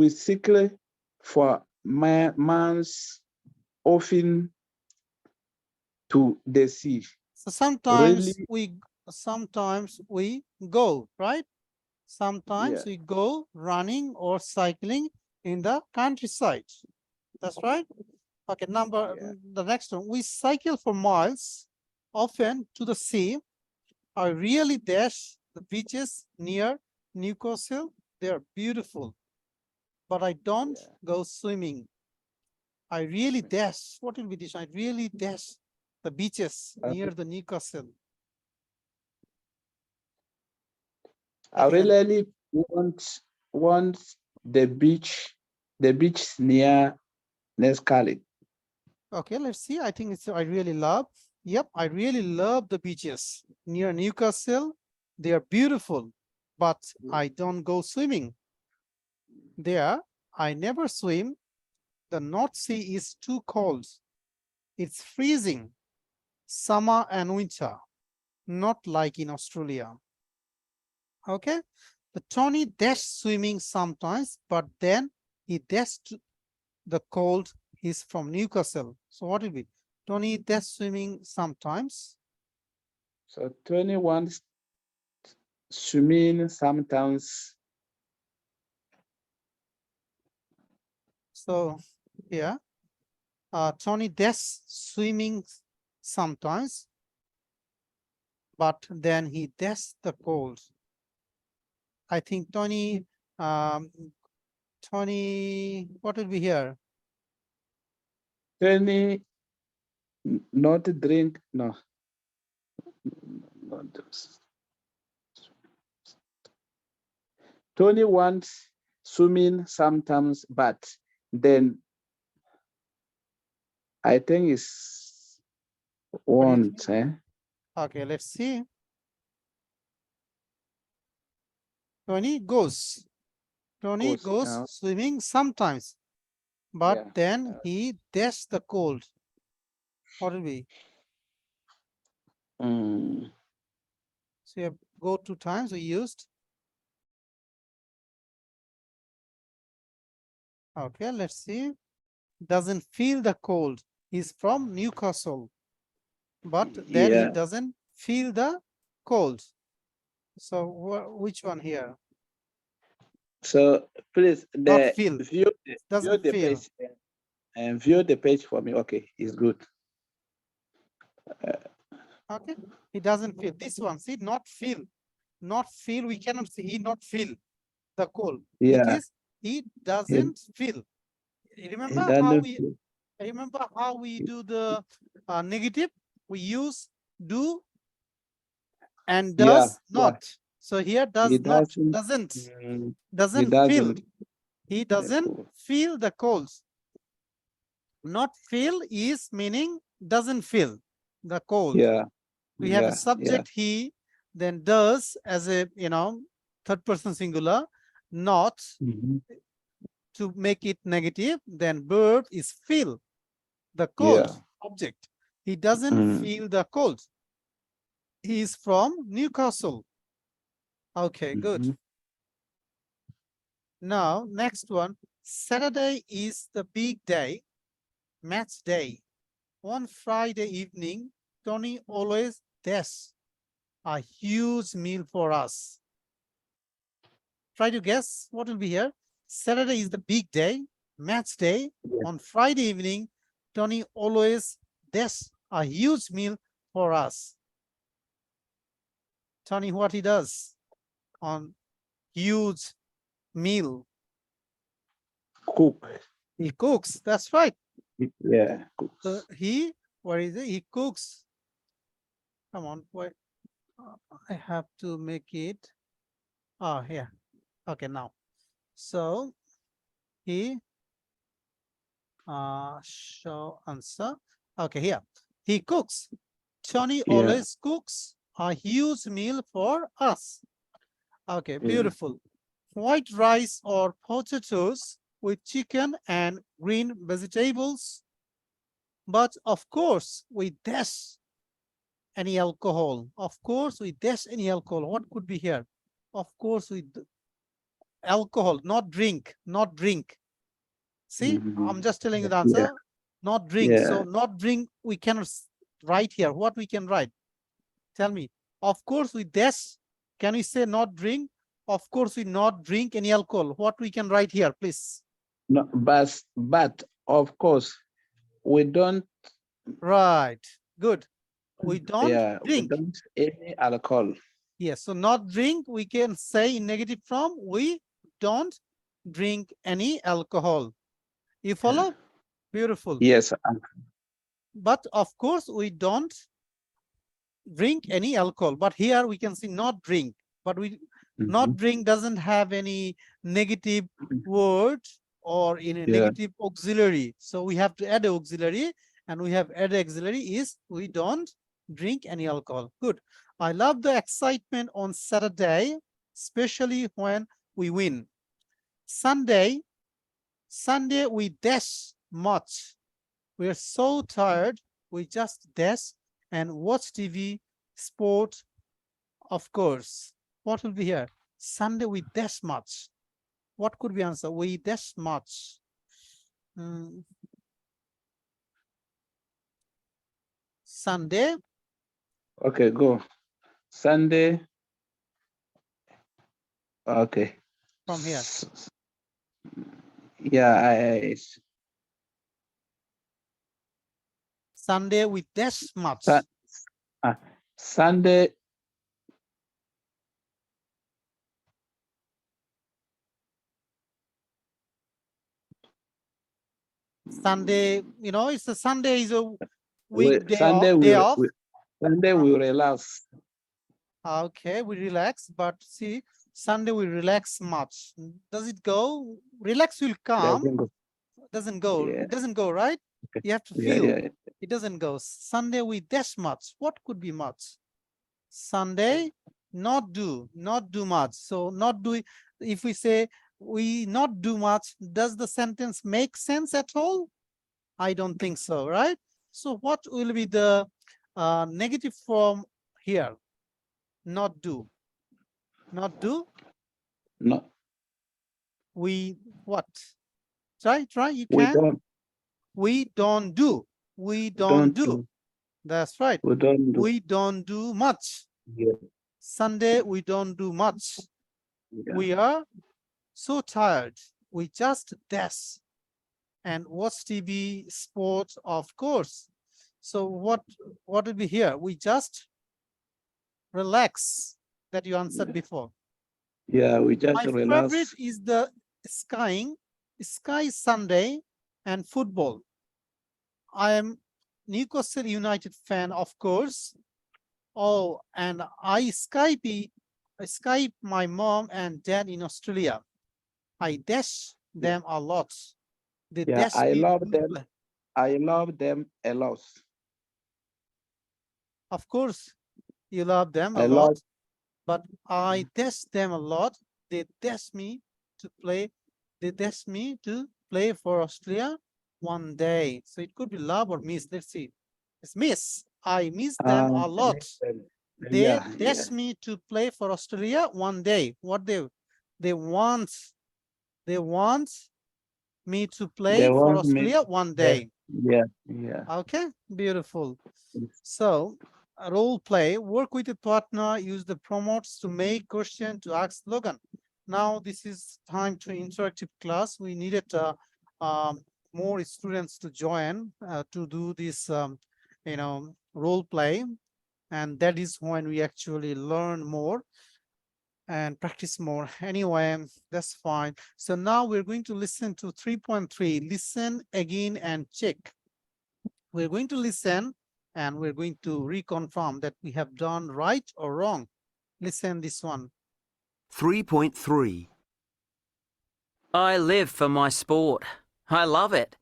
cycle for months, often to the sea. so Really, sometimes we go, right? Sometimes yeah, we go running or cycling in the countryside. That's right. Okay, yeah, the next one. We cycle for miles, often to the sea. I really dash the beaches near Newcastle. They are beautiful, but I don't yeah. go swimming. I really dash. What will be this? I really dash the beaches I, near the Newcastle. I Nothing else. really want the beach near Nescali. Okay, let's see. I think it's I really love. Yep, I really love the beaches near Newcastle. They are beautiful, but I don't go swimming. There, I never swim. The North Sea is too cold. It's freezing, summer and winter, not like in Australia. Okay, the Tony dash swimming sometimes, but then he dashed the cold. He's from Newcastle. So what will be? Tony dash swimming sometimes. So 21 swimming sometimes. So yeah, Tony dash swimming sometimes, but then he dash the cold. I think Tony, what will be here? 20 not drink, no. Not those. 21 swimming sometimes, but then I think it's What do you want. think? Okay, let's see. Tony goes. Tony Goes, goes swimming sometimes, but yeah. then he dashed the cold. What will be? Mm, So you have go 2 times we used. Okay, let's see. Doesn't feel the cold. He's from Newcastle, but then he yeah. doesn't feel the cold. So which one here? So please, Not feel. view Doesn't the feel. page and view the page for me. Okay, it's good. Okay, he doesn't feel. This one, see, not feel. Not feel. We cannot see. He not feel the cold. It Yeah, is he he, doesn't feel. he Remember how doesn't we feel. do the negative? We use do and Yeah, does yeah. not. So here He does not, doesn't. doesn't, He doesn't feel. doesn't. He doesn't feel the cold. Not feel is meaning doesn't feel the cold. Yeah, We have a yeah, yeah. subject he, then does as a third person singular, not Mhm. to make it negative, then verb is feel the cold Yeah. object. He doesn't Mm. feel the cold. He is from Newcastle. Okay, good. Mhm. Now, next one. Saturday is the big day, match day. On Friday evening, Tony always does a huge meal for us. Try to guess what will be here. Saturday is the big day, match day. Yes. On Friday evening, Tony always does a huge meal for us. Tony, what he does on huge meal? Cook. He cooks. That's right. Yeah, cooks. So where is it? He cooks. Come on, wait. I have to make it. Oh, here. Okay, now. So he show answer. Okay, here. He cooks. Tony Yeah. always cooks a huge meal for us. Okay, Yeah. beautiful. White rice or potatoes with chicken and green vegetables. But of course, we dash any alcohol. Of course, we dash any alcohol. What could be here? Of course, alcohol, not drink, not drink. See, Mhm. I'm just telling you the Yeah. answer. Not drink. Yeah. So not drink, we cannot write here. What we can write? Tell me. Of course, we dash. Can we say not drink? Of course, we not drink any alcohol. What we can write here, please? No, but of course, we don't. Right. Good. We don't Yeah, we drink. don't any alcohol. Yes. So not drink, we can say in negative form, we don't drink any alcohol. You follow? Beautiful. Yes. But of course, we don't drink any alcohol. But here we can see not drink. But we not drink doesn't have any negative word or in a negative auxiliary. So we have to add an auxiliary, and we have added auxiliary is we don't drink any alcohol. Good. I love the excitement on Saturday, especially when we win. Sunday we dash much. We're so tired, we just dash and watch TV, sport, of course. What will be here? Sunday we dash much. What could we answer? We dash much. Sunday. Okay, go. Sunday. Okay. From here. Yeah, Sunday we dash much. Sunday. Sunday, it's a Sunday is a weekday Sunday day off. Sunday we relax. Okay, we relax, but see, Sunday we relax much. Does it go? Relax will come. Doesn't go. Yeah. It doesn't go, right? Okay. You have to feel. Yeah. It doesn't go. Sunday we dash much. What could be much? Sunday, not do much. So not do, if we say we not do much, does the sentence make sense at all? I don't think so, right? So what will be the negative form here? Not do. Not do. No. We what? Try. You We can. don't. We don't do. We don't do. That's right. We don't do. We don't do much. Yeah. Sunday we don't do much. Yeah. We are so tired. We just dash and watch TV, sports, of course. So what will be here? We just relax, that you answered before. Yeah, we just My relax. favorite is the skiing, Sky Sunday, and football. I am Newcastle United fan, of course. Oh, and I Skype my mom and dad in Australia. I dash them a lot. They Yeah, dash I me love to them. play. I love them a lot. Of course, you love them a I lot, love. but I dash them a lot. They dash me to play. They dash me to play for Australia one day. So it could be love or miss. Let's see. It's miss. I miss them a lot. They Yeah, dash me to play for Australia one day. What they want me to play they for want me. Australia one Yeah, day. yeah. Okay, beautiful. Yes. So role play, work with a partner, use the promotes to make question to ask slogan. Now this is time to interactive class. We needed more students to join to do this, role play. And that is when we actually learn more and practice more. Anyway, that's fine. So now we're going to listen to 3.3, listen again and check. We're going to listen and we're going to reconfirm that we have done right or wrong. Listen this one. 3.3. I live for my sport. I love it.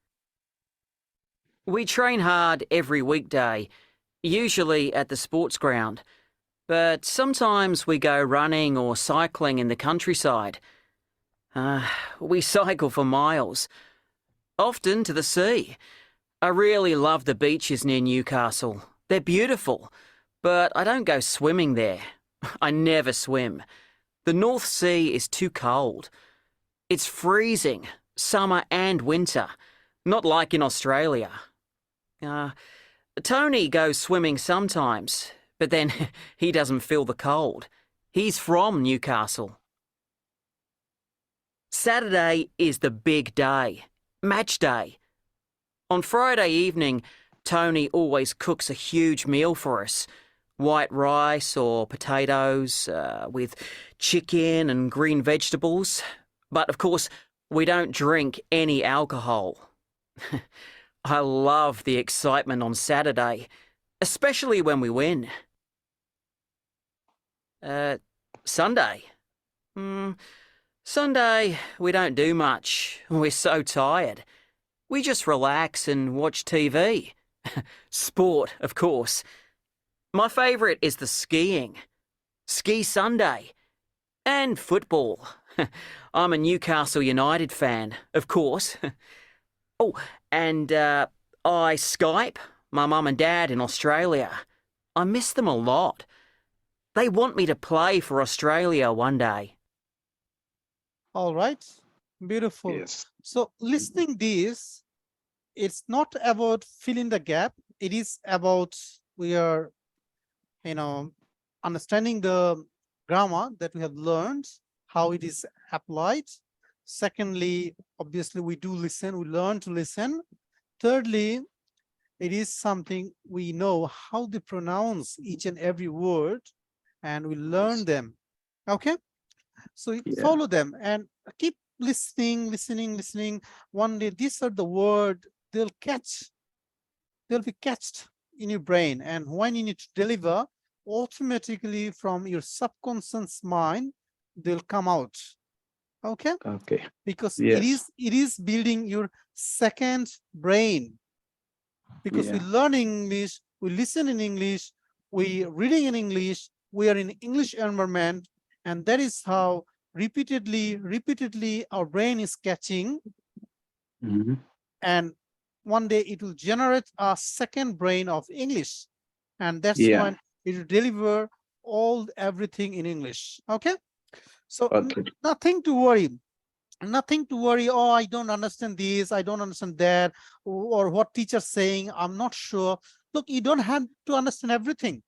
We train hard every weekday, usually at the sports ground, but sometimes we go running or cycling in the countryside. We cycle for miles, often to the sea. I really love the beaches near Newcastle. They're beautiful, but I don't go swimming there. I never swim. The North Sea is too cold. It's freezing, summer and winter, not like in Australia. Tony goes swimming sometimes, but then he doesn't feel the cold. He's from Newcastle. Saturday is the big day, match day. On Friday evening, Tony always cooks a huge meal for us. White rice or potatoes with chicken and green vegetables. But of course, we don't drink any alcohol. I love the excitement on Saturday, especially when we win. Sunday. Sunday, we don't do much. We're so tired. We just relax and watch TV. Sport, of course. My favourite is the skiing. Ski Sunday. And football. I'm a Newcastle United fan, of course. Oh, and I Skype my mum and dad in Australia. I miss them a lot. They want me to play for Australia one day. All right, beautiful. Yes. So listening this, it's not about filling the gap. It is about we are, understanding the grammar that we have learned, how it is applied. Secondly, obviously we do listen, we learn to listen. Thirdly, it is something we know how they pronounce each and every word and we learn them. Okay, so you follow them and keep listening. One day these are the word they'll be catched in your brain, and when you need to deliver, automatically from your subconscious mind they'll come out. Okay, because it is building your second brain, because we learn English, we listen in English, we reading in English, we are in English environment, and that is how repeatedly our brain is catching. And one day it will generate a second brain of English, and that's when it will deliver everything in English. Okay, so nothing to worry. Oh, I don't understand this, I don't understand that, or what teacher's saying, I'm not sure. Look, you don't have to understand everything.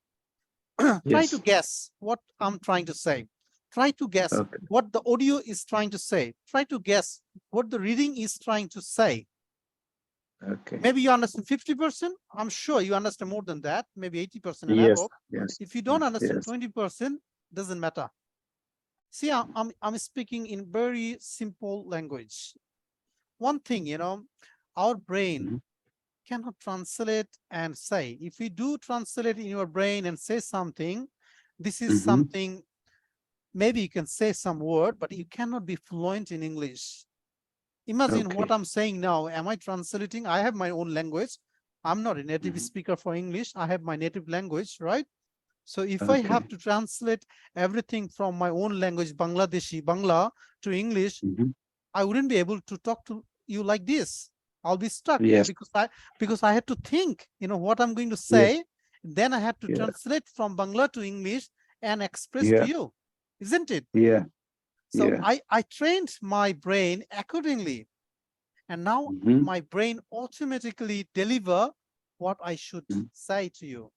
Try to guess what I'm trying to say. Try to guess what the audio is trying to say. Try to guess what the reading is trying to say. Maybe you understand 50%. I'm sure you understand more than that, maybe 80% and above. If you don't understand 20%, doesn't matter. See, I'm speaking in very simple language. One thing, our brain cannot translate and say. If you do translate in your brain and say something, this is something, maybe you can say some word, but you cannot be fluent in English. Imagine what I'm saying now. Am I translating? I have my own language. I'm not a native speaker for English. I have my native language, right? So if I have to translate everything from my own language, Bangla to English, I wouldn't be able to talk to you like this. I'll be stuck because I had to think, what I'm going to say Then I have to Yeah. translate from Bangla to English and express Yeah. to you, isn't it? Yeah. So Yeah. I trained my brain accordingly. And now Mhm. my brain automatically deliver what I should Mhm. say to you.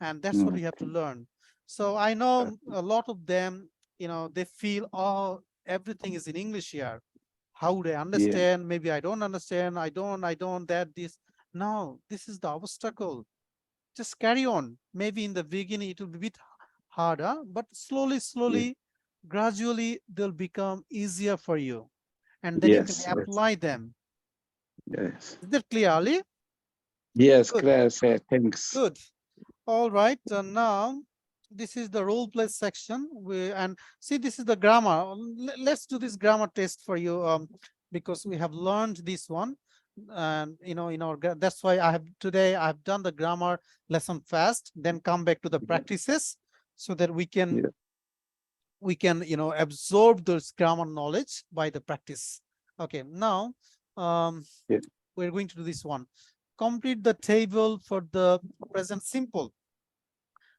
And that's what we have to learn. So I know a lot of them, they feel, oh, everything is in English here. How would I understand? Maybe I don't understand. I don't, that, this. No, this is the obstacle. Just carry on. Maybe in the beginning it will be a bit harder, but slowly, gradually, they'll become easier for you. And then you can Yes. apply them. Yes. Is that clear, Ali? Yes. Good. Clear. Sir. Thanks. Good. All right. Now, this is the role play section. And see, this is the grammar. Let's do this grammar test for you because we have learned this one. And that's why today I've done the grammar lesson fast, then come back to the practices so that we can absorb those grammar knowledge by the practice. Okay, now we're going to do this one. Complete the table for the present simple.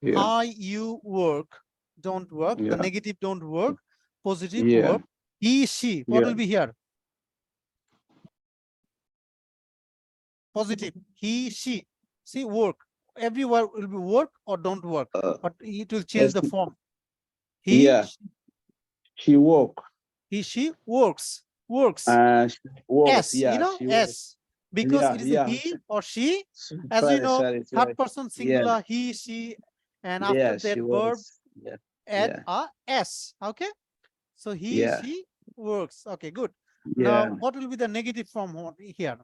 I, you, work, don't work. The negative don't work. Positive work. He, she. What will be here? Positive. He, she. See, work. Every word will be work or don't work. But it will change the form. He, She work. he, she works. Works. She works. S, Yeah. She works. S. Because it is a he or she. As you know, third person singular, he, she, and after that she verb, works. Yeah. add a S. Okay. So he, Yeah. she works. Okay, good. Yeah. Now, what will be the negative form here?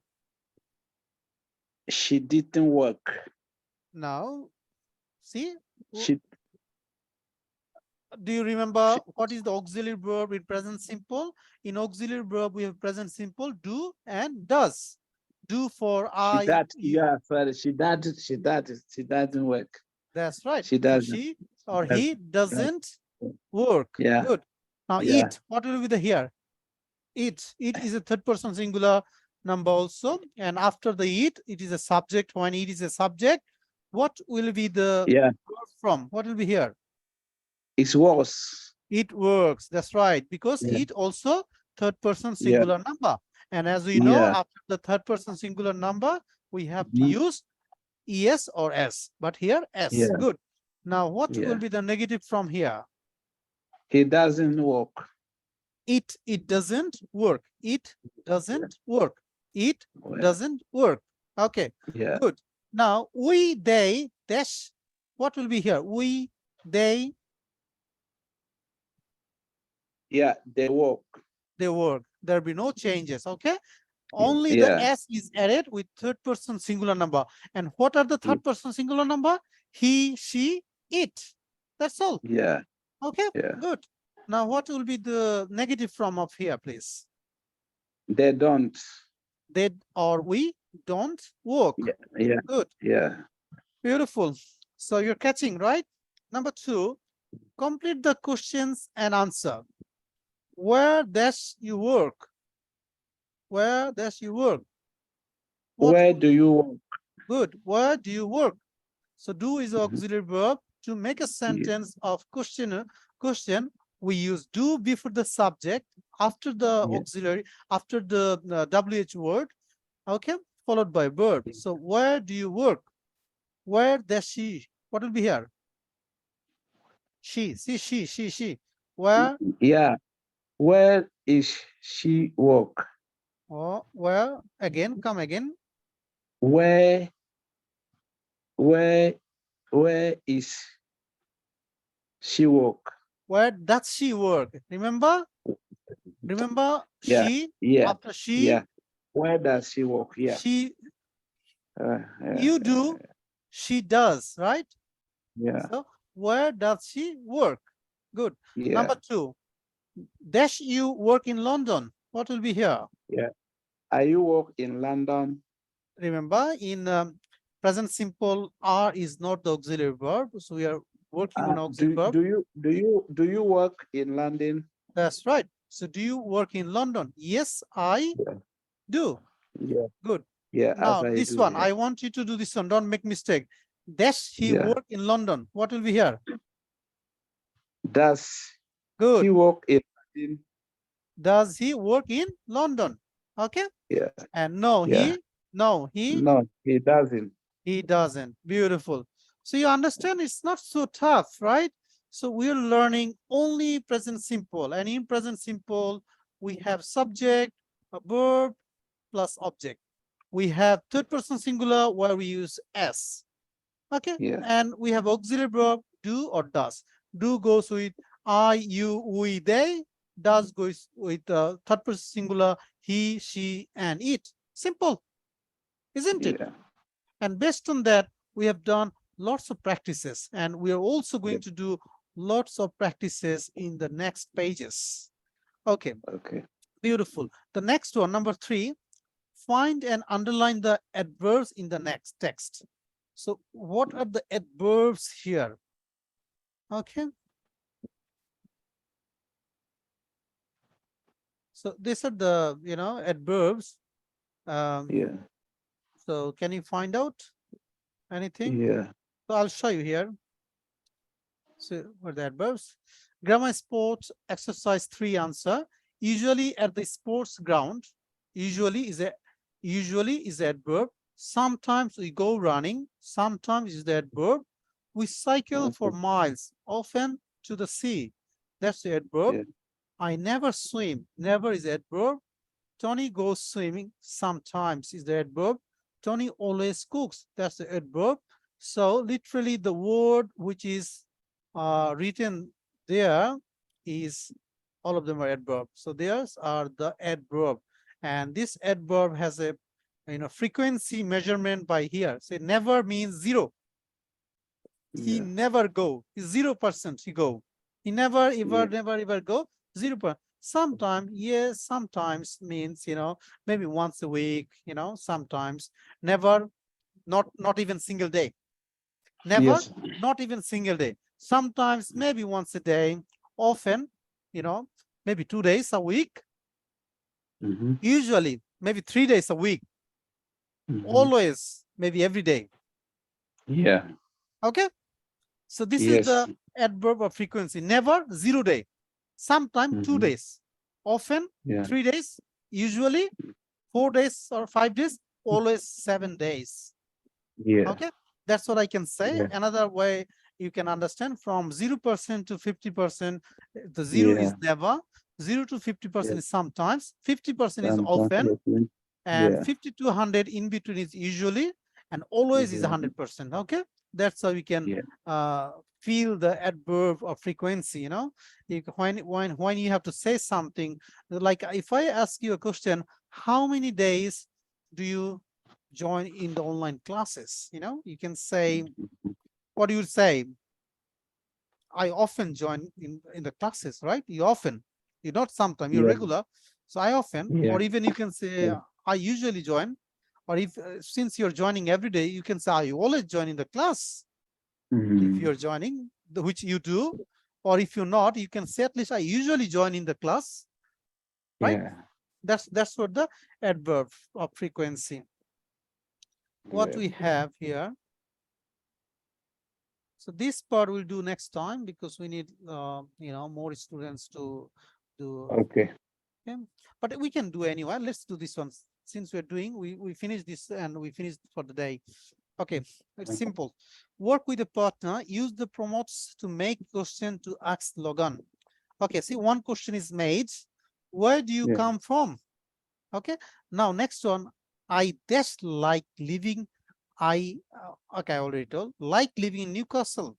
She didn't work. Now, see, She. do you remember what is the auxiliary verb in present simple? In auxiliary verb, we have present simple, do and does. Do for I. Yeah, sorry. She doesn't work. That's right. She So doesn't. she or he doesn't work. Yeah. Good. Now Yeah. eat. What will be the here? Eat. It is a third person singular number also. And after the eat, it is a subject. When it is a subject, what will be the verb from? What will be here? It works. It works. That's right. Because it also third person singular number. And as we know, after the third person singular number, we have to use es or s. But here, s. Good. Now, what will be the negative from here? He doesn't work. It doesn't work. It doesn't work. It doesn't work. Okay. Good. Now, we, they, dash. What will be here? We, they. Yeah, they work. They work. There'll be no changes. Okay. Only the s is added with third person singular number. And what are the third person singular number? He, she, it. That's all. Yeah. Okay. Good. Now, what will be the negative from of here, please? They don't. They or we don't work. Yeah. Good. Yeah. Beautiful. So you're catching, right? Number 2, complete the questions and answer. Where does you work? Where does you work? Where do you work? Good. Where do you work? So do is auxiliary verb. To make a sentence of question, we use do before the subject, after the auxiliary, after the WH word, okay, followed by verb. So where do you work? Where does she? What will be here? She. See, she. Where? Yeah. Where is she work? Oh, where? Again, come again. Where is she work? Where does she work? Remember? She, after she. Where does she work? Yeah. She, you do, she does, right? Yeah. So where does she work? Good. Number 2, does you work in London? What will be here? Yeah. Are you work in London? Remember, in present simple, are is not the auxiliary verb, so we are working on auxiliary verb. Do you work in London? That's right. So do you work in London? Yes, I do. Yeah. Good. Yeah. Now this one, I want you to do this one. Don't make mistake. Does he Yeah. work in London? What will be here? Does Good. he work in Does he work in London? Okay. yeah. And no, Yeah. no, No, he doesn't. he doesn't. Beautiful. So you understand it's not so tough, right? So we're learning only present simple. And in present simple, we have subject, a verb, plus object. We have third person singular where we use s. Okay. Yeah. And we have auxiliary verb do or does. Do goes with I, you, we, they. Does goes with third person singular he, she, and it. Simple, isn't it? Yeah. And based on that, we have done lots of practices, and we are also going to do lots of practices in the next pages. Okay. Okay. Beautiful. The next one, number 3, find and underline the adverbs in the next text. So what are the adverbs here? Okay. So these are the, adverbs. Yeah. So can you find out anything? Yeah. So I'll show you here. So what are the adverbs? Grammar sports exercise 3 answer. Usually at the sports ground. Usually is a adverb. Sometimes we go running. Sometimes is the adverb. We cycle for Okay. miles, often to the sea. That's the adverb. Yeah. I never swim. Never is the adverb. Tony goes swimming sometimes is the adverb. Tony always cooks. That's the adverb. So literally the word which is written there is all of them are adverb. So theirs are the adverb. And this adverb has a frequency measurement by here. So never means 0. He Yeah. never go. He's 0% he go. He never Yeah. ever go. 0%. Sometimes, yes, sometimes means, maybe once a week, sometimes, never, not even single day. Never, Yes. not even single day. Sometimes, maybe once a day. Often, maybe 2 days a week. Mm-hmm. Usually, maybe 3 days a week. Mm-hmm. Always, maybe every day. Yeah. Okay. So this is Yes. the adverb of frequency. Never, 0 day. Sometimes 2 Mhm. days. Often, Yeah. 3 days. Usually, 4 days or 5 days. Always 7 days. Yeah. Okay. That's what I can say. Yeah. Another way you can understand, from 0% to 50%, the 0 is Yeah. never. 0 to 50% Yeah. is sometimes. 50% is Sometimes often. definitely. And Yeah. 50 to 100 in between is usually, and always is Yeah. 100%. Okay. That's how we can Yeah. feel the adverb of frequency. When you have to say something, like if I ask you a question, how many days do you join in the online classes? You can say, what do you say? I often join in the classes, right? You often, you're not sometimes, you're Yeah. regular. So I often, Yeah. or even you can say, Yeah. I usually join. Or if, since you're joining every day, you can say, I always join in the class. If Mhm. you're joining, which you do, or if you're not, you can say at least I usually join in the class, right? Yeah. That's what the adverb of frequency. What Yeah. we have here. So this part we'll do next time because we need, more students to do. Okay. Okay. But we can do anyway. Let's do this one. Since we're doing, we finish this and we finish for the day. Okay, it's simple. Work with a partner. Use the promotes to make question to ask Logan. Okay, see, one question is made. Where do you Yeah. come from? Okay, now next one. I just like living. Okay, I already told. Like living in Newcastle.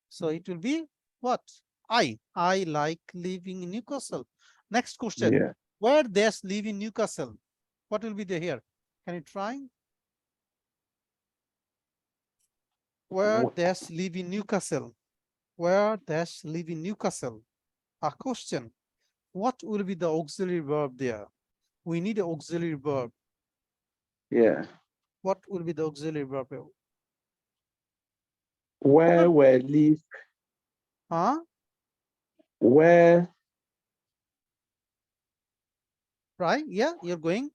So it will be what? I like living in Newcastle. Next question. Yeah. Where does live in Newcastle? What will be there here? Can you try? Where does live in Newcastle? Where does live in Newcastle? A question. What will be the auxiliary verb there? We need an auxiliary verb. Yeah. What will be the auxiliary verb? Where were live? Huh? Where? Right? Yeah, you're going.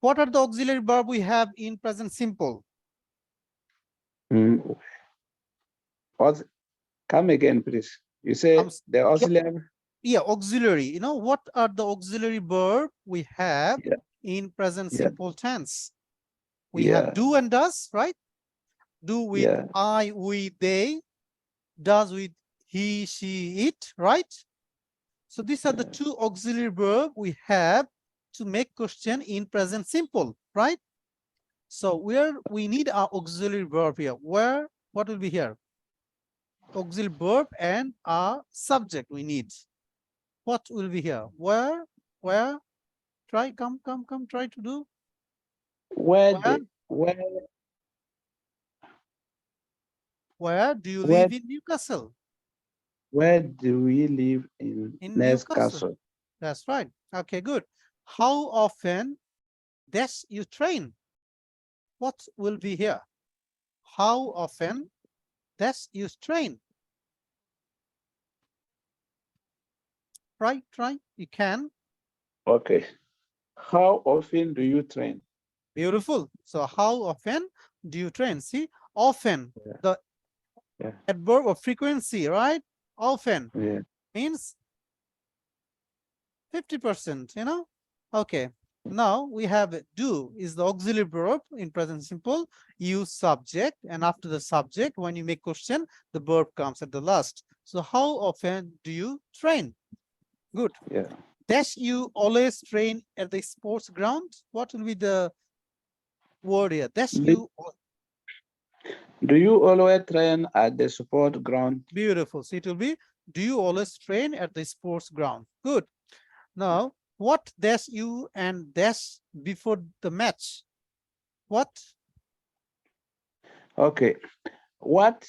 What are the auxiliary verb we have in present simple? Mm. Come again, please. You say the auxiliary? Yeah, auxiliary. You know, what are the auxiliary verb we have Yeah. in present Yeah. simple tense? We Yeah. have do and does, right? Do with Yeah. I, we, they. Does with he, she, it, right? So these are the two auxiliary verb we have to make question in present simple, right? So where we need our auxiliary verb here, where, what will be here? Auxiliary verb and our subject we need. What will be here? Where, try, come, try to do. Where do you where- live in Newcastle? where do we live in Newcastle? That's right. Okay, good. How often does you train? What will be here? How often does you train? Try. You can. Okay. How often do you train? Beautiful. So how often do you train? See, often, Yeah. the Yeah. adverb of frequency, right? Often Yeah. means 50%, you know? Okay. Now we have do is the auxiliary verb in present simple. Use subject, and after the subject, when you make question, the verb comes at the last. So how often do you train? Good. Yeah. Dash you always train at the sports ground? What will be the word here? Dash you. Do you always train at the sport ground? Beautiful. So it will be, do you always train at the sports ground? Good. Now, what dash you and dash before the match? What? Okay. What?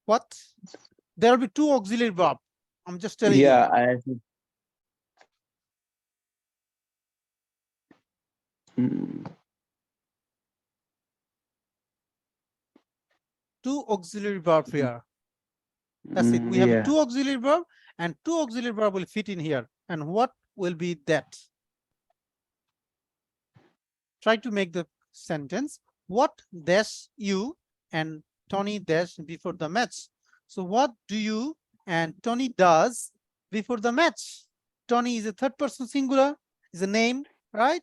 What? There will be two auxiliary verb. I'm just telling you. Yeah, Two auxiliary verb here. That's it. We have yeah. two auxiliary verb, and two auxiliary verb will fit in here. And what will be that? Try to make the sentence. What dash you and Tony dash before the match? So what do you and Tony does before the match? Tony is a third person singular, is a name, right?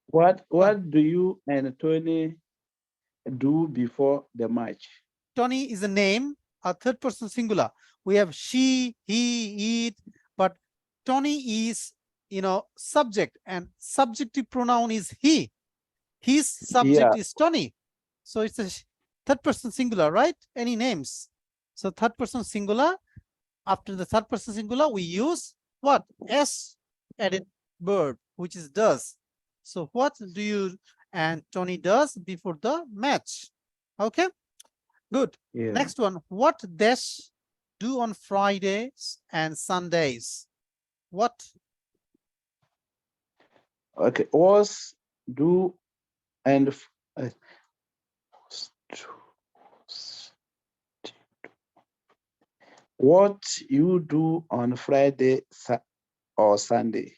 What do you and Tony do before the match? Tony is a name, a third person singular. We have she, he, it, but Tony is, you know, subject, and subjective pronoun is he. His subject is Tony. So it's a third person singular, right? Any names? So third person singular. After the third person singular, we use what? S added verb, which is does. So what do you and Tony does before the match? Okay, good. Yeah. Next one. What does do on Fridays and Sundays? What? Okay. Was, do, and what you do on Friday or Sunday?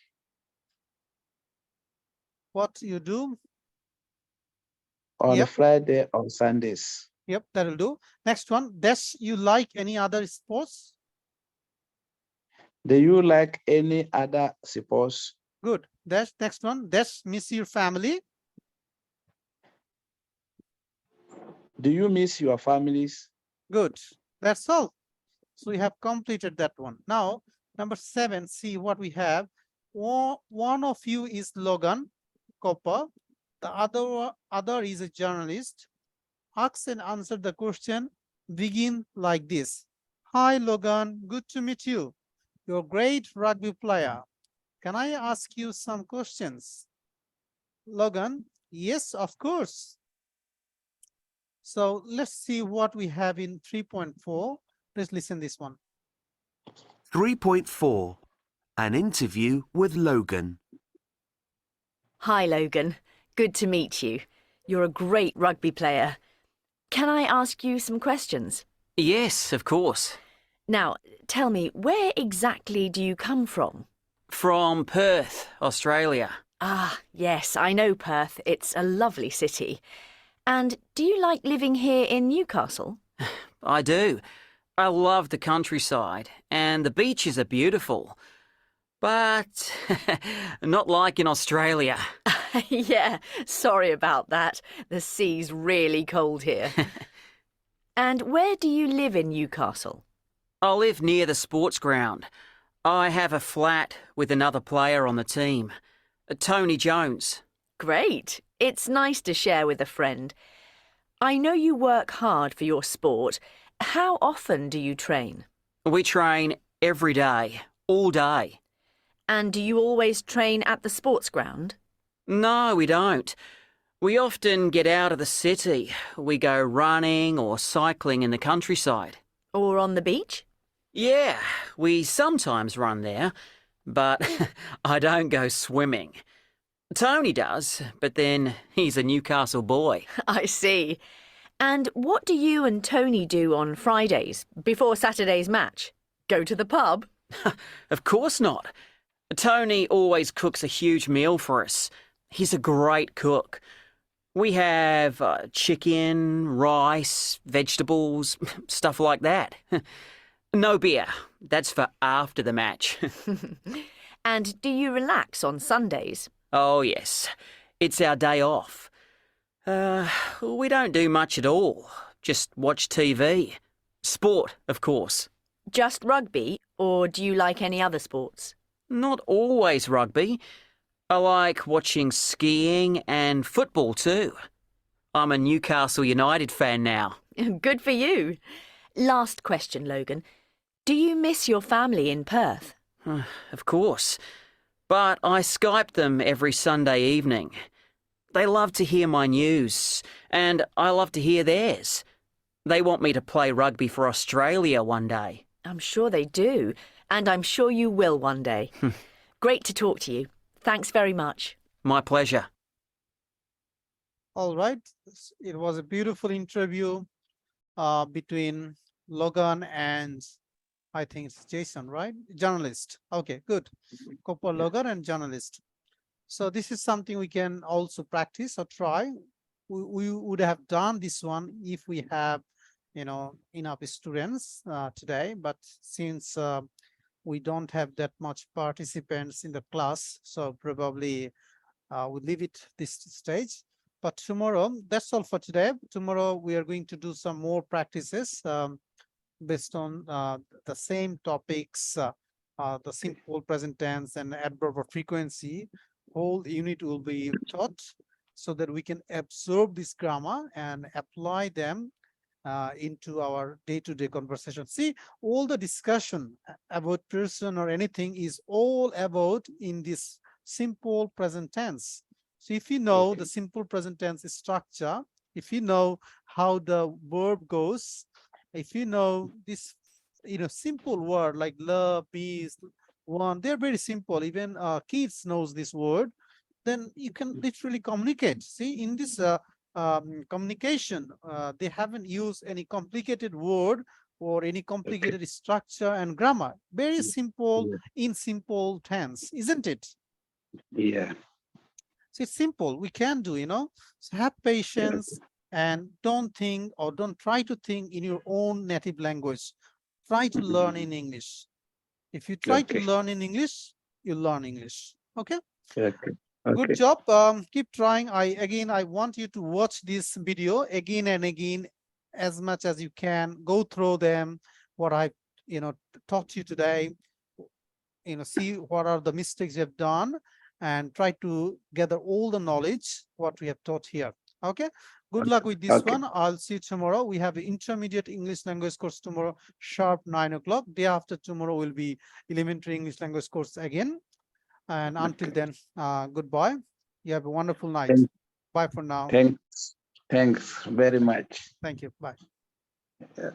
What you do? On Yep. Friday or Sundays. Yep, that'll do. Next one. Does you like any other sports? Do you like any other sports? Good. That's next one. Does miss your family? Do you miss your families? Good. That's all. So we have completed that one. Now, number 7, see what we have. One of you is Logan Copper. The other is a journalist. Ask and answer the question. Begin like this. Hi, Logan. Good to meet you. You're a great rugby player. Can I ask you some questions? Logan, yes, of course. So let's see what we have in 3.4. Let's listen this one. 3.4. An interview with Logan. Hi, Logan. Good to meet you. You're a great rugby player. Can I ask you some questions? Yes, of course. Now, tell me, where exactly do you come from? From Perth, Australia. Ah, yes, I know Perth. It's a lovely city. And do you like living here in Newcastle? I do. I love the countryside, and the beaches are beautiful. But not like in Australia. Yeah, sorry about that. The sea's really cold here. And where do you live in Newcastle? I live near the sports ground. I have a flat with another player on the team, Tony Jones. Great. It's nice to share with a friend. I know you work hard for your sport. How often do you train? We train every day, all day. And do you always train at the sports ground? No, we don't. We often get out of the city. We go running or cycling in the countryside. Or on the beach? Yeah, we sometimes run there, but I don't go swimming. Tony does, but then he's a Newcastle boy. I see. And what do you and Tony do on Fridays, before Saturday's match? Go to the pub? Of course not. Tony always cooks a huge meal for us. He's a great cook. We have chicken, rice, vegetables, stuff like that. No beer. That's for after the match. And do you relax on Sundays? Oh, yes. It's our day off. We don't do much at all. Just watch TV. Sport, of course. Just rugby, or do you like any other sports? Not always rugby. I like watching skiing and football too. I'm a Newcastle United fan now. Good for you. Last question, Logan. Do you miss your family in Perth? Of course. But I Skype them every Sunday evening. They love to hear my news, and I love to hear theirs. They want me to play rugby for Australia one day. I'm sure they do, and I'm sure you will one day. Great to talk to you. Thanks very much. My pleasure. All right. It was a beautiful interview between Logan and I think it's Jason, right? Journalist. Okay, good. Couple Logan and journalist. So this is something we can also practice or try. We would have done this one if we have, enough students today. But since we don't have that much participants in the class, so probably we'll leave it this stage. But tomorrow, that's all for today. Tomorrow we are going to do some more practices based on the same topics, the simple present tense and adverb of frequency. Whole unit will be taught so that we can absorb this grammar and apply them into our day-to-day conversation. See, all the discussion about person or anything is all about in this simple present tense. So if you know the simple present tense structure, if you know how the verb goes, if you know this, simple word like love, peace, one, they're very simple. Even kids knows this word. Then you can literally communicate. See, in this communication, they haven't used any complicated word or any complicated structure and grammar. Very simple in simple tense, isn't it? Yeah. So it's simple. We can do, So have patience and don't think or don't try to think in your own native language. Try to learn in English. If you try to learn in English, you learn English. Okay? Good job. Keep trying. I want you to watch this video again and again as much as you can. Go through them, what I taught you today. See what are the mistakes you have done and try to gather all the knowledge what we have taught here. Okay? Good luck with this one. I'll see you tomorrow. We have an intermediate English language course tomorrow, sharp 9 o'clock. Day after tomorrow will be elementary English language course again. And until then, goodbye. You have a wonderful night. Bye for now. Thanks very much. Thank you. Bye. Yeah.